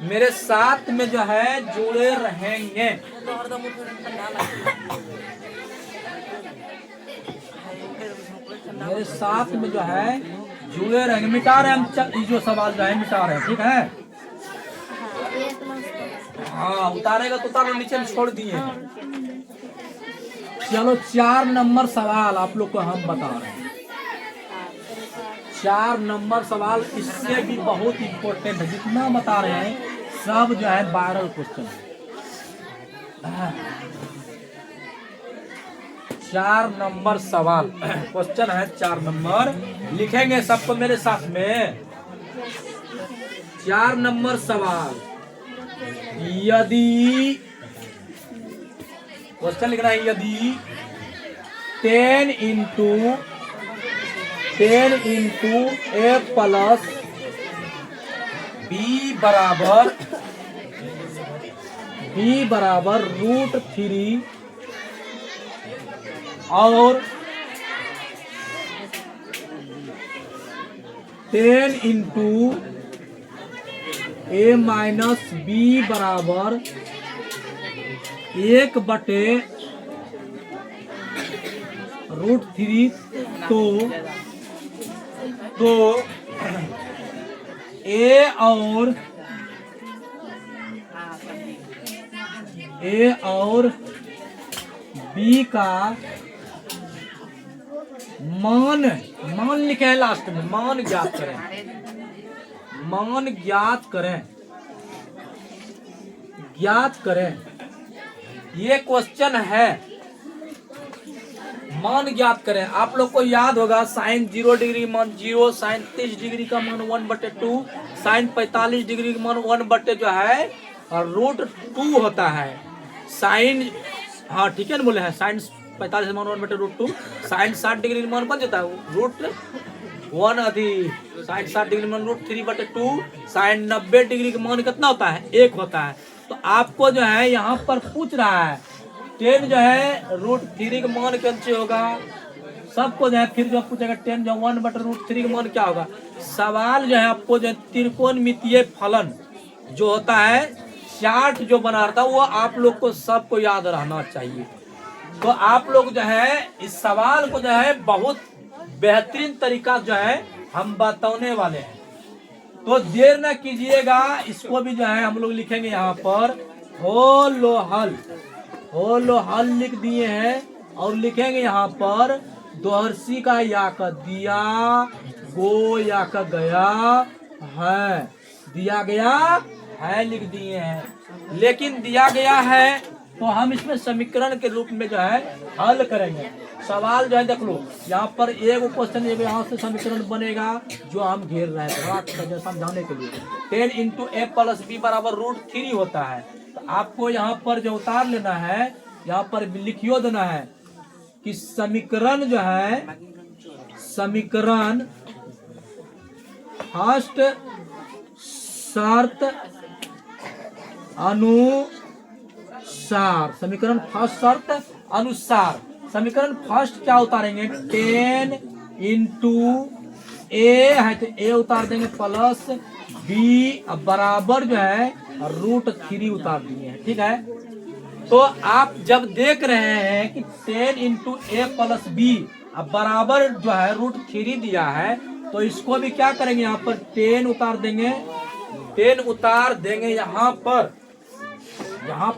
Speaker 1: मेरे साथ में जो है जुड़े रहेंगे। मेरे साथ में जो है जुड़े रहेंगे। मिटा रहे हम जो सवाल जो है मिटा रहे हैं, ठीक है? हाँ उतारेगा तो उतारो, नीचे में छोड़ दिए। चलो 4 नंबर सवाल आप लोग को हम बता रहे हैं। 4 नंबर सवाल इससे भी बहुत इम्पोर्टेंट है, जितना बता रहे हैं सब जो है वायरल क्वेश्चन है। 4 नंबर सवाल क्वेश्चन है, 4 नंबर लिखेंगे सबको मेरे साथ में। 4 नंबर सवाल, यदि क्वेश्चन लिखना है, यदि 10 इंटू a प्लस b बराबर √3 और 10 इंटू a माइनस b बराबर 1/√3 तो ए और बी का मान लिखे हैं लास्ट में, मान ज्ञात करें। ये क्वेश्चन है, मान ज्ञात करें। आप लोग को याद होगा साइन 0 डिग्री का मान 0, साइन 30 डिग्री का मान 1/2, साइन 45 डिग्री का मान 1/, जो है और √2 होता है। साइन, हाँ ठीक है ना बोले हैं, साइन 45 मान 1/√2, साइन 60 डिग्री का मान बन जाता है √1 अधिक साइन 60 डिग्री मान √3/2, साइन 90 डिग्री का मान कितना होता है, 1 होता है। तो आपको जो है यहाँ पर पूछ रहा है tan जो है √3 का मान कैसे होगा, सबको जो है फिर जो पूछेगा tan जो 1/√3 का मान क्या होगा। सवाल जो है आपको जो त्रिकोणमितीय फलन जो होता है, चार्ट जो बना रहा था, वो आप लोग को सबको याद रहना चाहिए। तो आप लोग जो है इस सवाल को जो है बहुत बेहतरीन तरीका जो है हम बताने वाले हैं, तो देर न कीजिएगा। इसको भी जो है हम लोग लिखेंगे यहाँ पर होलो हल लिख दिए हैं, और लिखेंगे यहाँ पर दोहरसी का या का दिया, गो या का गया है, दिया गया है लिख दिए हैं। लेकिन दिया गया है तो हम इसमें समीकरण के रूप में जो है हल करेंगे। सवाल जो है देख लो, यहाँ पर एक क्वेश्चन यहाँ से समीकरण बनेगा जो हम घेर रहे हैं थोड़ा समझाने के लिए। 10 × a + b = √3 होता है। तो आपको यहाँ पर जो उतार लेना है, यहाँ पर लिखियो देना है कि समीकरण जो है, समीकरण फर्स्ट शर्त अनुसार, समीकरण फर्स्ट शर्त अनुसार, समीकरण फर्स्ट क्या उतारेंगे, 10 × a है तो a उतार देंगे प्लस b बराबर जो है √3 उतार दिए हैं, ठीक है। तो आप जब देख रहे हैं कि 10 × a + b बराबर जो है √3 दिया है, तो इसको भी क्या करेंगे, यहाँ पर 10 उतार देंगे, 10 उतार देंगे यहाँ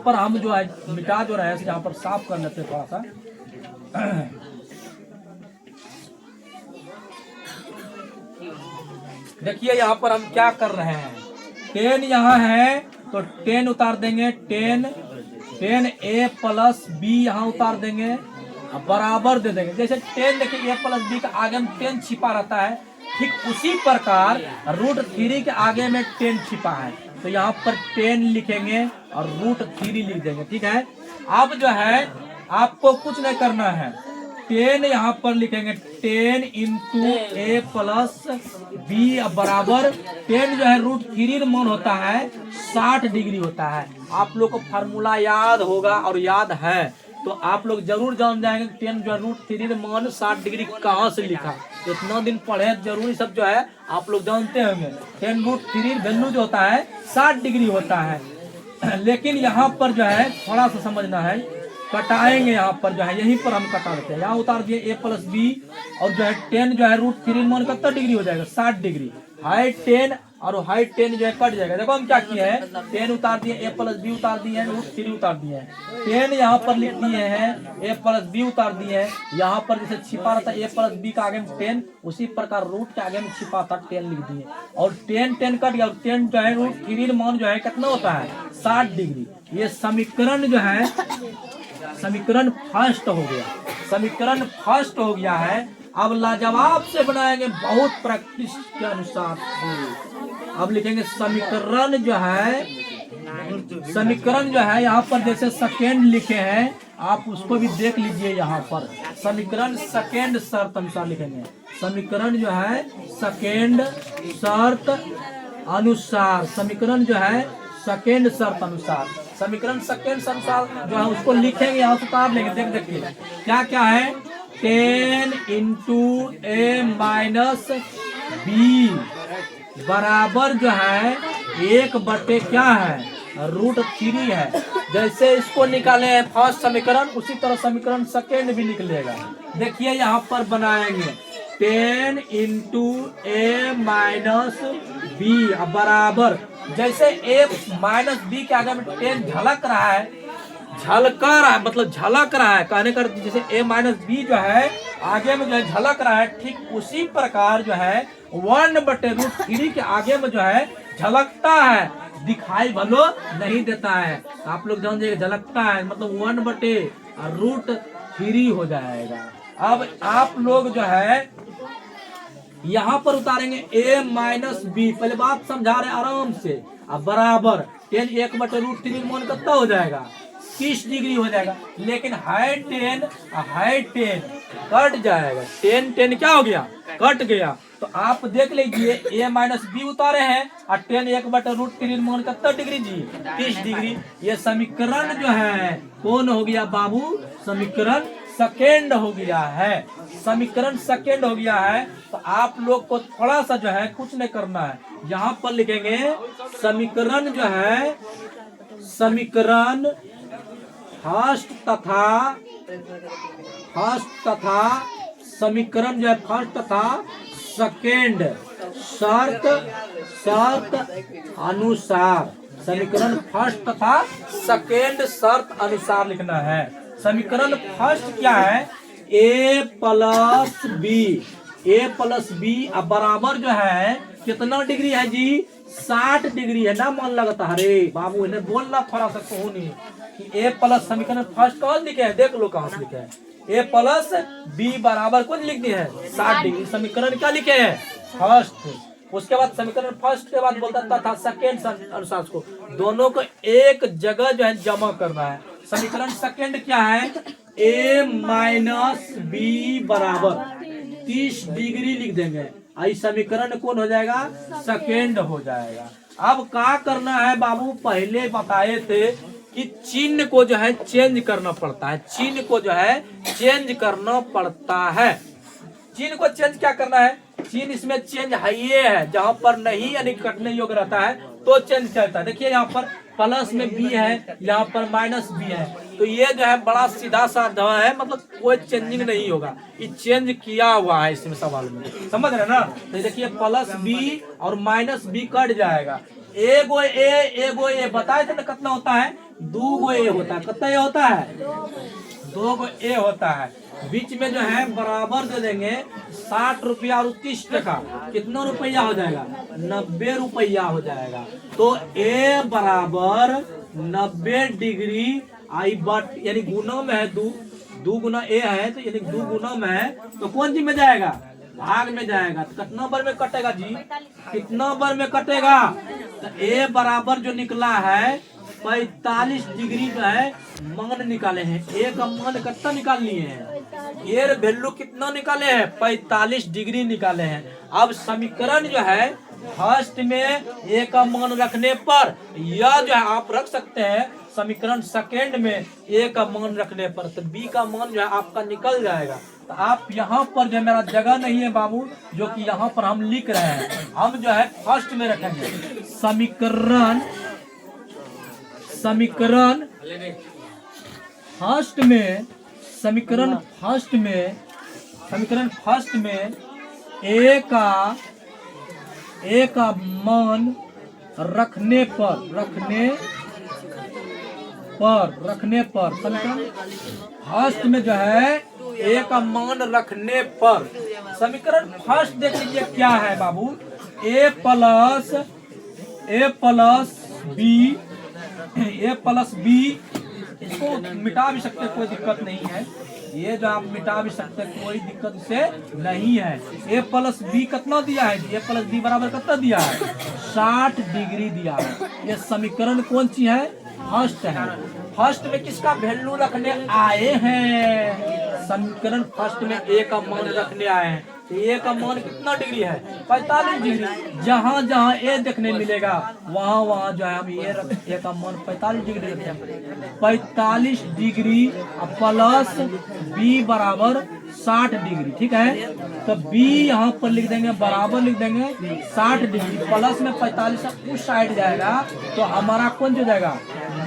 Speaker 1: पर हम जो है मिटा जो रहे हैं, यहाँ पर साफ कर लेते हैं थोड़ा सा। देखिए यहाँ पर हम क्या कर रहे हैं, 10 यहाँ है तो 10 उतार देंगे, 10 a + b यहाँ उतार देंगे, बराबर दे देंगे। जैसे 10 देखिए a + b का आगे में 10 छिपा रहता है, ठीक उसी प्रकार √3 के आगे में 10 छिपा है, तो यहाँ पर 10 लिखेंगे और √3 लिख देंगे, ठीक है। अब जो है आपको कुछ नहीं करना है, 10 यहाँ पर लिखेंगे, 10 × a + b बराबर 10 जो है √3 मान होता है 60 डिग्री होता है। आप लोग को फार्मूला याद होगा और याद है तो आप लोग जरूर जान जाएंगे 10 जो है √3 मान 60 डिग्री कहाँ से लिखा। इतना दिन पढ़े जरूरी सब जो है आप लोग जानते होंगे, 10 √3 वैल्यू जो होता है 60 डिग्री होता है। लेकिन यहाँ पर जो है थोड़ा सा समझना है, कटाएंगे यहाँ पर जो है, यहीं पर हम कटा लेते हैं। यहाँ उतार दिए a + b और जो है 10 जो है √3 मान कितना डिग्री हो जाएगा, 60 डिग्री। हाई 10 और हाई 10 जो है कट जाएगा। देखो हम क्या किए हैं, 10 उतार दिए, a + b उतार दिए हैं, √3 उतार दिए हैं, 10 यहाँ पर लिख दिए हैं, a + b उतार दिए हैं। यहाँ पर जैसे छिपा रहता है a + b का आगे में 10, उसी प्रकार रूट के आगे में छिपा था 10 लिख दिए, और 10 कट गया, 10 जो है √3 मान जो है कितना होता है 60 डिग्री। ये समीकरण जो है समीकरण फर्स्ट हो गया, समीकरण फर्स्ट हो गया है। अब लाजवाब से बनाएंगे बहुत प्रैक्टिस के अनुसार। अब लिखेंगे समीकरण जो है, समीकरण जो है यहाँ पर जैसे सेकेंड लिखे हैं, आप उसको भी देख लीजिए। यहाँ पर समीकरण सेकेंड शर्त अनुसार लिखेंगे, समीकरण जो है सेकेंड शर्त अनुसार, समीकरण जो है सेकेंड शर्त अनुसार, समीकरण सेकेंड शर्त अनुसार जो है उसको लिखेंगे, यहाँ से उतार लेंगे। देखिए क्या क्या है, 10 × a - b बराबर जो है 1 बटे क्या है √3 है। जैसे इसको निकाले हैं फर्स्ट समीकरण, उसी तरह समीकरण सेकेंड भी निकलेगा। देखिए यहाँ पर बनाएंगे 10 इंटू ए माइनस बी बराबर, जैसे ए माइनस बी के आगे में 10 झलक रहा है, मतलब झलक रहा है कहने का, जैसे ए माइनस बी जो है आगे में जो है झलक रहा है, ठीक उसी प्रकार जो है 1/√3 के आगे में जो है झलकता है, दिखाई भलो नहीं देता है। आप लोग जान जाइए झलकता है मतलब 1/√3 हो जाएगा। अब आप लोग जो है यहाँ पर उतारेंगे a माइनस बी, पहले बात समझा रहे आराम से। अब बराबर 10 1/√3 मान कितना हो जाएगा 30 डिग्री हो जाएगा, लेकिन हाई 10 कट जाएगा। 10 क्या हो गया, कट गया। तो आप देख लीजिए a माइनस बी उतारे हैं और 10 1/√3 मान कितना डिग्री जी 30 डिग्री। ये समीकरण जो है कौन हो गया बाबू, समीकरण सेकेंड हो गया है, समीकरण सेकेंड हो गया है। तो आप लोग को थोड़ा सा जो है कुछ नहीं करना है, यहाँ पर लिखेंगे समीकरण जो है, समीकरण फर्स्ट तथा समीकरण जो है फर्स्ट तथा सेकेंड शर्त अनुसार, समीकरण फर्स्ट तथा सेकेंड शर्त अनुसार लिखना है। समीकरण फर्स्ट क्या है, a प्लस बी अब बराबर जो है कितना डिग्री है जी 60 डिग्री है ना, मन लगता है अरे बाबू इन्हें बोलना थोड़ा सा कहो नहीं कि a प्लस समीकरण फर्स्ट कौन लिखे है, देख लो कहाँ से लिखे है, a प्लस बी बराबर कौन लिख दिए है 60 डिग्री। समीकरण क्या लिखे है फर्स्ट, उसके बाद समीकरण फर्स्ट के बाद बोलता था सेकेंड अनुसार को, दोनों को एक जगह जो है जमा करना है। समीकरण सेकेंड क्या है, a माइनस बी बराबर 30 डिग्री लिख देंगे, आई समीकरण कौन हो जाएगा सेकेंड हो जाएगा। अब क्या करना है बाबू, पहले बताए थे कि चिन्ह को जो है चेंज करना पड़ता है, चिन्ह को जो है चेंज करना पड़ता है। चिन्ह को चेंज क्या करना है, चिन्ह इसमें चेंज है ये है, जहां पर नहीं यानी कटने योग्य रहता है तो चेंज करता है। देखिए यहाँ पर प्लस में बी है, यहाँ पर माइनस बी है, तो ये जो है बड़ा सीधा साधा है, मतलब कोई चेंजिंग नहीं होगा, ये चेंज किया हुआ है इसमें सवाल में, समझ रहे ना। तो देखिए प्लस बी और माइनस बी कट जाएगा, एगो ए बताए थे ना कितना होता है, 2 ए होता है, कितना ए होता है 2 ए होता है। बीच में जो है बराबर दे देंगे 60 रुपया और 30 टका, कितना रुपया हो जाएगा 90 रुपया हो जाएगा। तो ए बराबर 90 डिग्री आई बट यानी गुना में है, 2 गुना ए है तो यानी 2 गुना में है, तो कौन चीज में जाएगा भाग में जाएगा। तो कितना बार में कटेगा जी, कितना बार में कटेगा, तो ए बराबर जो निकला है 45 डिग्री जो है मान निकाले हैं, ए का मान कितना निकाल लिए हैं, ये वैल्यू कितना निकाले हैं 45 डिग्री निकाले हैं। अब समीकरण जो है फर्स्ट में ए का मान रखने पर, यह जो है आप रख सकते हैं समीकरण सेकेंड में ए का मान रखने पर, तो बी का मान जो है आपका निकल जाएगा। तो आप यहाँ पर जो मेरा जगह नहीं है बाबू, जो कि यहाँ पर हम लिख रहे हैं, हम जो है फर्स्ट में रखेंगे समीकरण फर्स्ट में, समीकरण फर्स्ट में ए का मान रखने पर समीकरण फर्स्ट में जो है ए का मान रखने पर, समीकरण फर्स्ट देख लीजिए क्या है बाबू, ए प्लस बी, इसको मिटा भी सकते कोई दिक्कत नहीं है, ये जो आप मिटा भी सकते कोई दिक्कत से नहीं है। ए प्लस बी कितना दिया है, ए प्लस बी बराबर कितना दिया है 60 डिग्री दिया है। ये समीकरण कौन सी है फर्स्ट है, फर्स्ट में किसका वैल्यू रखने आए हैं, समीकरण फर्स्ट में ए का मान रखने आए हैं, तो ए का मान कितना डिग्री है 45 डिग्री। जहाँ जहाँ ए देखने मिलेगा वहाँ वहाँ जो है हम ए का मान 45 डिग्री रखते हैं। 45 डिग्री प्लस बी बराबर 60 डिग्री, ठीक है। तो बी यहाँ पर लिख देंगे, बराबर लिख देंगे 60 डिग्री, प्लस में 45 उस साइड जाएगा तो हमारा कौन हो जाएगा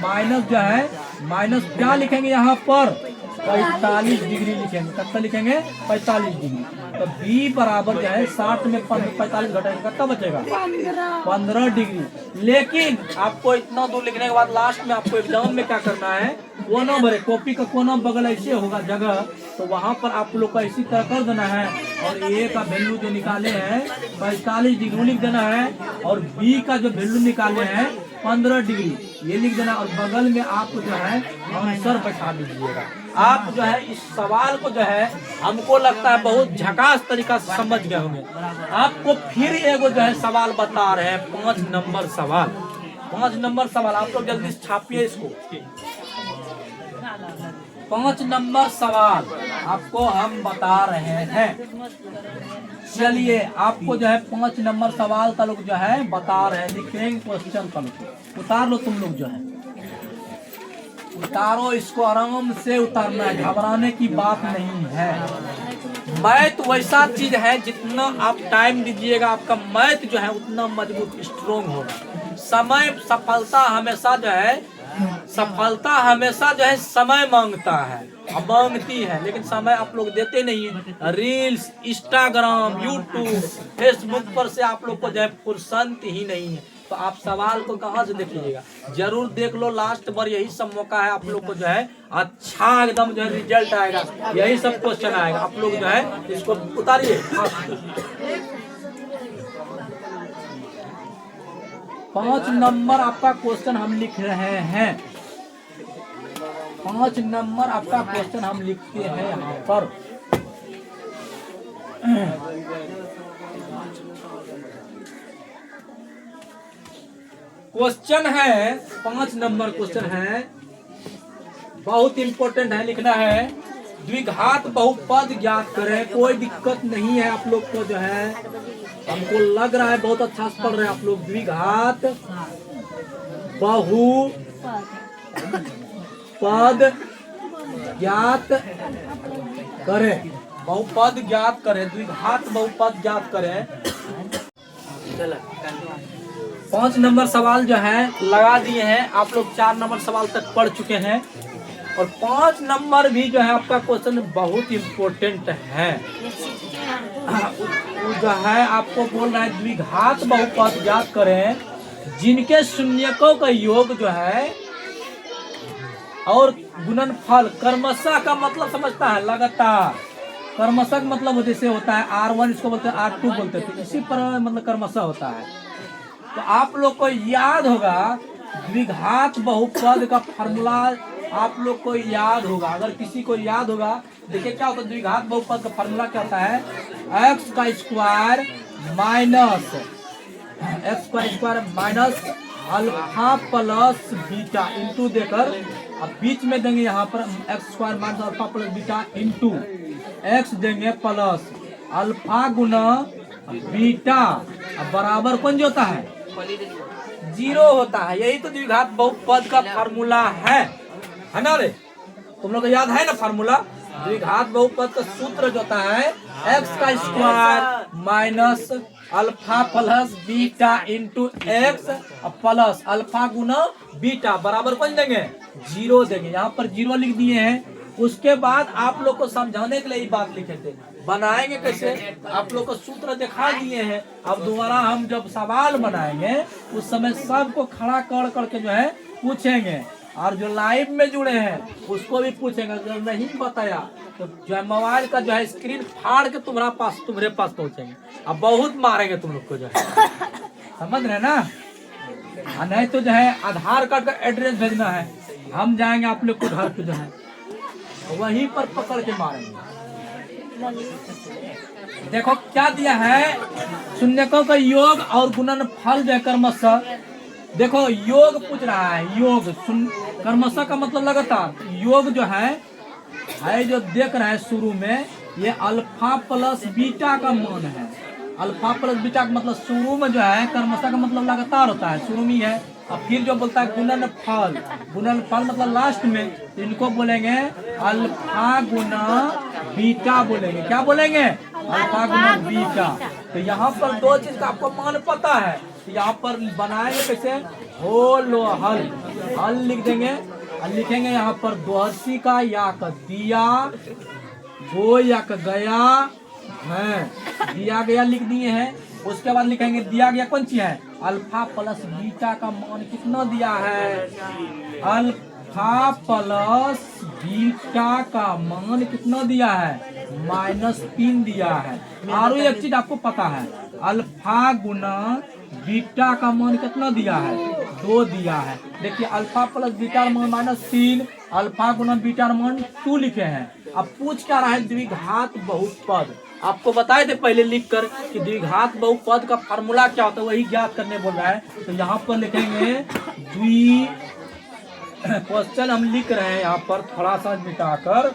Speaker 1: माइनस जो है, माइनस क्या लिखेंगे यहाँ पर 45 डिग्री लिखेंगे। कितना लिखेंगे 45 डिग्री। तो बी बराबर जो है 60 में 45 घटाएंगे कितना बचेगा 15 डिग्री। लेकिन आपको इतना दूर लिखने के बाद लास्ट में आपको एग्जाम में क्या करना है, कोना भरे, कॉपी का कोना बगल ऐसे होगा जगह, तो वहां पर आप लोग को इसी तरह कर देना है और ए का वैल्यू जो निकाले हैं 45 डिग्री लिख देना है और बी का जो वैल्यू निकाले हैं 15 डिग्री ये लिख देना और बगल में आप जो है आंसर बैठा दीजिएगा। आप जो है इस सवाल को जो है हमको लगता है बहुत झकास तरीका से समझ गए होंगे। आपको फिर एगो जो है सवाल बता रहे हैं 5 नंबर सवाल। 5 नंबर सवाल आप लोग जल्दी छापिए इसको। 5 नंबर सवाल आपको हम बता रहे हैं। चलिए आपको जो है 5 नंबर सवाल का लोग जो है बता रहे हैं, लिखेंगे क्वेश्चन का लोग उतार लो, तुम लोग जो है उतारो, इसको आराम से उतारना है, घबराने की बात नहीं है। मैथ वैसा चीज है जितना आप टाइम दीजिएगा आपका मैथ जो है उतना मजबूत स्ट्रोंग होगा। समय सफलता हमेशा जो है, सफलता हमेशा जो है समय मांगता है, मांगती है, लेकिन समय आप लोग देते नहीं है। रील्स, इंस्टाग्राम, यूट्यूब, फेसबुक पर से आप लोग को जो है फुर्सत ही नहीं है। तो आप सवाल को कहाँ से देखिएगा, जरूर देख लो। लास्ट बार यही सब मौका है आप लोग को जो है अच्छा एकदम जो है रिजल्ट आएगा, यही सब क्वेश्चन आएगा। आप लोग जो है इसको उतारिए। 5 नंबर आपका क्वेश्चन हम लिख रहे हैं। 5 नंबर आपका क्वेश्चन हम लिखते हैं यहाँ पर। क्वेश्चन है 5 नंबर क्वेश्चन है, बहुत इंपॉर्टेंट है, लिखना है द्विघात बहुपद ज्ञात करें। कोई दिक्कत नहीं है आप लोग को जो है, हमको लग रहा है बहुत अच्छा से पढ़ रहे हैं आप लोग। द्विघात बहुपद ज्ञात करें, बहुपद ज्ञात करें, द्विघात बहुपद ज्ञात करें। 5 नंबर सवाल जो है लगा दिए हैं आप लोग, 4 नंबर सवाल तक पढ़ चुके हैं और 5 नंबर भी जो है आपका क्वेश्चन बहुत इम्पोर्टेंट है। जो है आपको बोल रहा है द्विघात बहुपद ज्ञात करें जिनके शून्यकों का योग जो है और गुणनफल क्रमशः का मतलब समझता है लगातार। क्रमशः का मतलब जैसे होता है R1 इसको बोलते हैं R2 बोलते हैं, इसी पर मतलब क्रमशः होता है। तो आप लोग को याद होगा द्विघात बहुपद का फॉर्मूला, आप लोग को याद होगा। अगर किसी को याद होगा, देखिए क्या होता है द्विघात बहुपद का फॉर्मूला क्या होता है, x का square minus alpha plus beta into देकर, अब बीच में देंगे यहाँ पर x square minus alpha plus beta into x देंगे प्लस अल्फा गुना बीटा, अब बराबर कौन जो होता है 0 होता है। यही तो द्विघात बहुपद का फार्मूला है ना रे, तुम लोग को याद है ना फार्मूला। द्विघात बहुपद का सूत्र जो होता है एक्स का square minus alpha plus beta into x plus alpha गुना बीटा बराबर कौन देंगे 0 देंगे। यहाँ पर 0 लिख दिए हैं। उसके बाद आप लोग को समझाने के लिए ये बात लिखे थे, बनाएंगे कैसे आप लोग को सूत्र दिखा दिए हैं। अब दोबारा हम जब सवाल बनाएंगे उस समय सबको खड़ा कर करके जो है पूछेंगे, और जो लाइव में जुड़े हैं उसको भी पूछेंगे। अगर नहीं बताया तो जो है मोबाइल का जो है स्क्रीन फाड़ के तुम्हारे पास पहुंचेंगे। अब बहुत मारेंगे तुम लोग को जो है, समझ रहे ना। नहीं तो जो है आधार कार्ड का एड्रेस भेजना है, हम जाएंगे आप लोग को घर पे जो है वहीं पर पकड़ के मारेंगे। देखो क्या दिया है, शून्यकों का योग और गुणनफल जो है क्रमशः। देखो योग पूछ रहा है, योग क्रमशः का मतलब लगातार। योग जो है जो देख रहे हैं शुरू में ये अल्फा प्लस बीटा का मान है। अल्फा प्लस बीटा का मतलब शुरू में जो है क्रमशः का मतलब लगातार होता है, शुरू में है। और फिर जो बोलता है गुणनफल, गुणनफल मतलब लास्ट में, तो इनको बोलेंगे अल्फा गुना बीटा बोलेंगे। क्या बोलेंगे? अल्फा गुना बीटा। तो यहाँ पर दो चीज का आपको मान पता है, तो यहाँ पर बनाएंगे कैसे? होल हल, हल लिख देंगे और लिखेंगे यहाँ पर दोहर्सी का या का दिया, गो या का गया है, दिया गया लिख दिए हैं। उसके बाद लिखेंगे दिया गया कौन सी है? अल्फा प्लस बीटा का मान कितना दिया है? अल्फा प्लस बीटा का मान कितना दिया है? -3 दिया है। और एक चीज आपको पता है, अल्फा गुना बीटा का मान कितना दिया है? 2 दिया है। देखिए अल्फा प्लस बीटा मान -3, अल्फा गुना बीटा मान 2 लिखे हैं। अब पूछ क्या रहा है? द्विघात बहुपद। आपको बताए थे पहले लिखकर कि द्विघात बहुपद का फार्मूला क्या होता है, वही ज्ञात करने बोल रहा है। तो यहाँ पर लिखेंगे क्वेश्चन हम लिख रहे हैं यहाँ पर थोड़ा सा मिटाकर,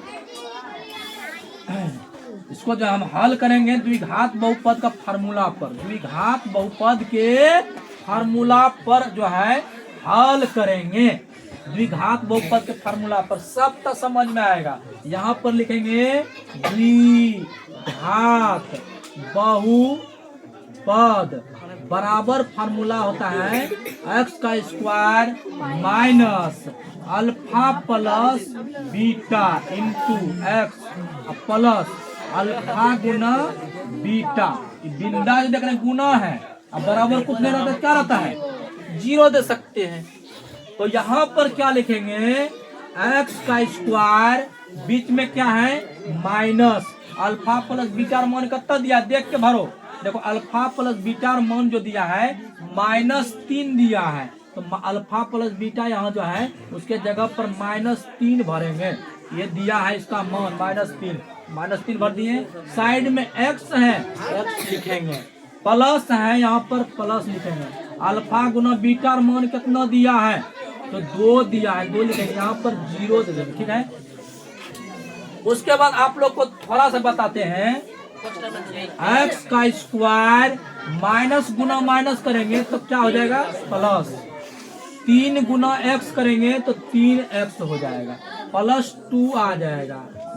Speaker 1: इसको जो हम हल करेंगे द्विघात बहुपद का फार्मूला पर, द्विघात बहुपद के फार्मूला पर जो है हल करेंगे। द्विघात बहुपद के फार्मूला पर सब तो समझ में आएगा। यहाँ पर लिखेंगे द्विघात बहुपद बराबर फार्मूला होता है x का square minus alpha plus beta into x plus alpha गुना बीटा। बिंदा जो देख रहे हैं गुना है, अब बराबर कुछ नहीं रहता, क्या रहता है? 0 दे सकते हैं। तो यहाँ पर क्या लिखेंगे? x का स्क्वायर, बीच में क्या है? माइनस अल्फा प्लस बीटा मान कितना दिया? देख के भरो। देखो अल्फा प्लस बीटा मान जो दिया है -3 दिया है, तो अल्फा प्लस बीटा यहाँ जो है उसके जगह पर -3 भरेंगे। ये दिया है इसका मान -3 भर दिए। साइड में x है, x लिखेंगे, प्लस है यहाँ पर प्लस लिखेंगे। अल्फा गुना बीटा मान कितना दिया है? तो 2 दिया है, 2 लिखेंगे, यहाँ पर 0 दे देंगे। ठीक है। उसके बाद आप लोग को थोड़ा सा बताते हैं, x का स्क्वायर माइनस गुना माइनस करेंगे तो क्या हो जाएगा? प्लस 3 गुना x करेंगे तो 3x हो जाएगा, +2 आ जाएगा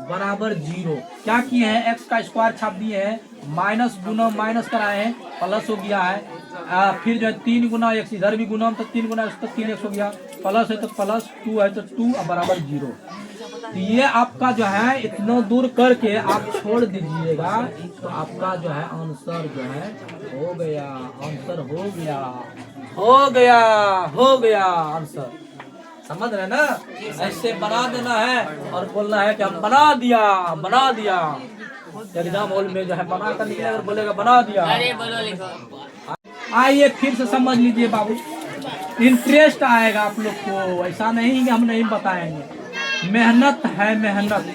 Speaker 1: बराबर 0। क्या किए हैं? x का स्क्वायर छाप दिए हैं, माइनस गुना माइनस कराए हैं, प्लस हो गया है। फिर जो है 3 गुना x, इधर भी गुना तो 3 गुना तो 3x हो गया, प्लस है तो प्लस, 2 है तो 2 बराबर 0। तो ये आपका जो है इतना दूर करके आप छोड़ दीजिएगा तो आपका जो है आंसर जो है हो गया, आंसर हो गया आंसर। समझ रहे ना? ऐसे बना देना है और बोलना है कि हम बना दिया। एग्जाम हॉल में जो है बना कर निकलेगा और बोलेगा बना दिया। आइए फिर से समझ लीजिए बाबू, इंटरेस्ट आएगा आप लोग को। ऐसा नहीं कि हम नहीं बताएंगे, मेहनत है, मेहनत,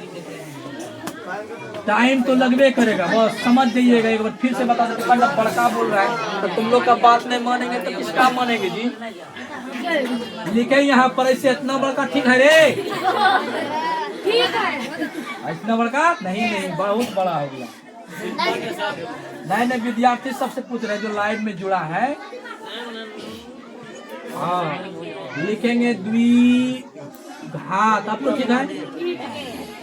Speaker 1: टाइम तो लगवे करेगा, बस समझ जाइएगा। एक बार फिर से बता देते, बड़का बोल रहा है तो तुम लोग का बात नहीं मानेंगे तो किसका मानेंगे जी? लिखे यहाँ पर ऐसे इतना बड़का ठीक है रे, इतना बड़का नहीं, बहुत बड़ा हो गया। नहीं, विद्यार्थी सबसे पूछ रहे जो लाइव में जुड़ा है। हाँ, लिखेंगे द्विघात, आप लोग ठीक है?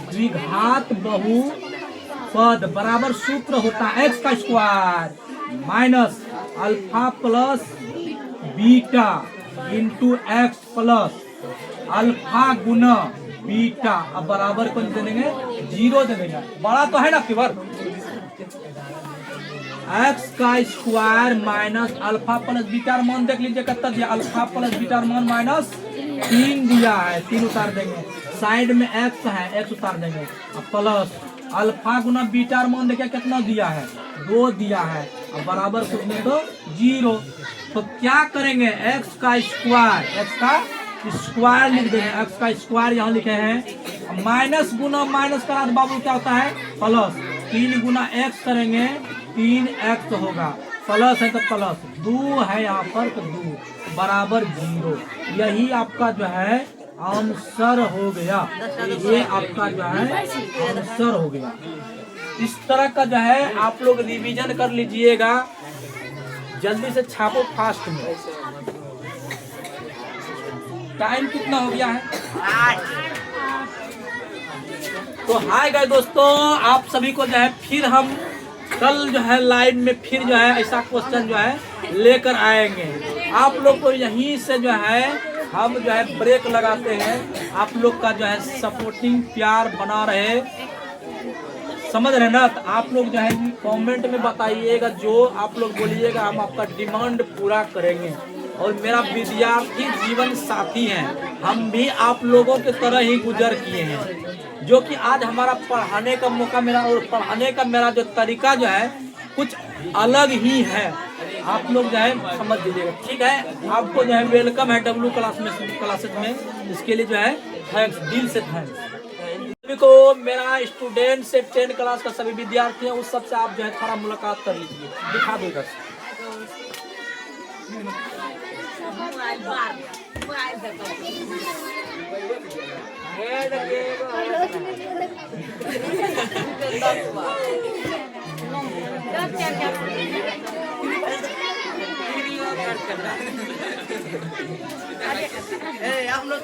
Speaker 1: द्विघात बहुपद बराबर सूत्र होता है x का square minus alpha plus beta into x plus alpha गुना बीटा। अब बराबर कौन दे देंगे? 0 दे देंगे। बड़ा तो है ना केवल x का square minus alpha plus beta मान देख लीजिए कितना दिया? अल्फा प्लस बीटा मान -3 दिया है, 3 उतार देंगे। साइड में x है, x उतार देंगे, प्लस अल्फा गुना बीटा मान देखिए कितना दिया है? 2 दिया है, और बराबर कुछ नहीं तो 0। तो क्या करेंगे? x का स्क्वायर लिख देंगे। x का स्क्वायर यहाँ लिखे हैं, माइनस गुना माइनस करा तो बाबू क्या होता है? प्लस। 3 गुना x करेंगे 3x होगा, प्लस है तो प्लस, 2 है यहाँ पर तो 2 बराबर 0। यही आपका जो है आंसर हो गया, ये आपका जो है आंसर हो गया। इस तरह का जो है आप लोग रिवीजन कर लीजिएगा, जल्दी से छापो फास्ट में। टाइम कितना हो गया है? तो हाय गाइस दोस्तों, आप सभी को जो है फिर हम कल जो है लाइव में फिर जो है ऐसा क्वेश्चन जो है लेकर आएंगे। आप लोग को यहीं से जो है हम जो है ब्रेक लगाते हैं। आप लोग का जो है सपोर्टिंग प्यार बना रहे, समझ रहे ना? तो आप लोग जो है कमेंट में बताइएगा, जो आप लोग बोलिएगा हम आपका डिमांड पूरा करेंगे। और मेरा विद्यार्थी जीवन साथी है, हम भी आप लोगों के तरह ही गुजर किए हैं, जो कि आज हमारा पढ़ाने का मौका मिला और पढ़ाने का मेरा जो तरीका जो है कुछ अलग ही है। आप लोग जो है समझ लीजिएगा, ठीक है? आपको जो है वेलकम है डब्लू क्लासेस में, इसके लिए जो है थैंक्स, दिल से थैंक्स। सभी को मेरा स्टूडेंट से 10 क्लास का सभी विद्यार्थी हैं, उस सबसे आप जो है थोड़ा मुलाकात कर लीजिए, दिखा दो इधर।
Speaker 2: आप लोग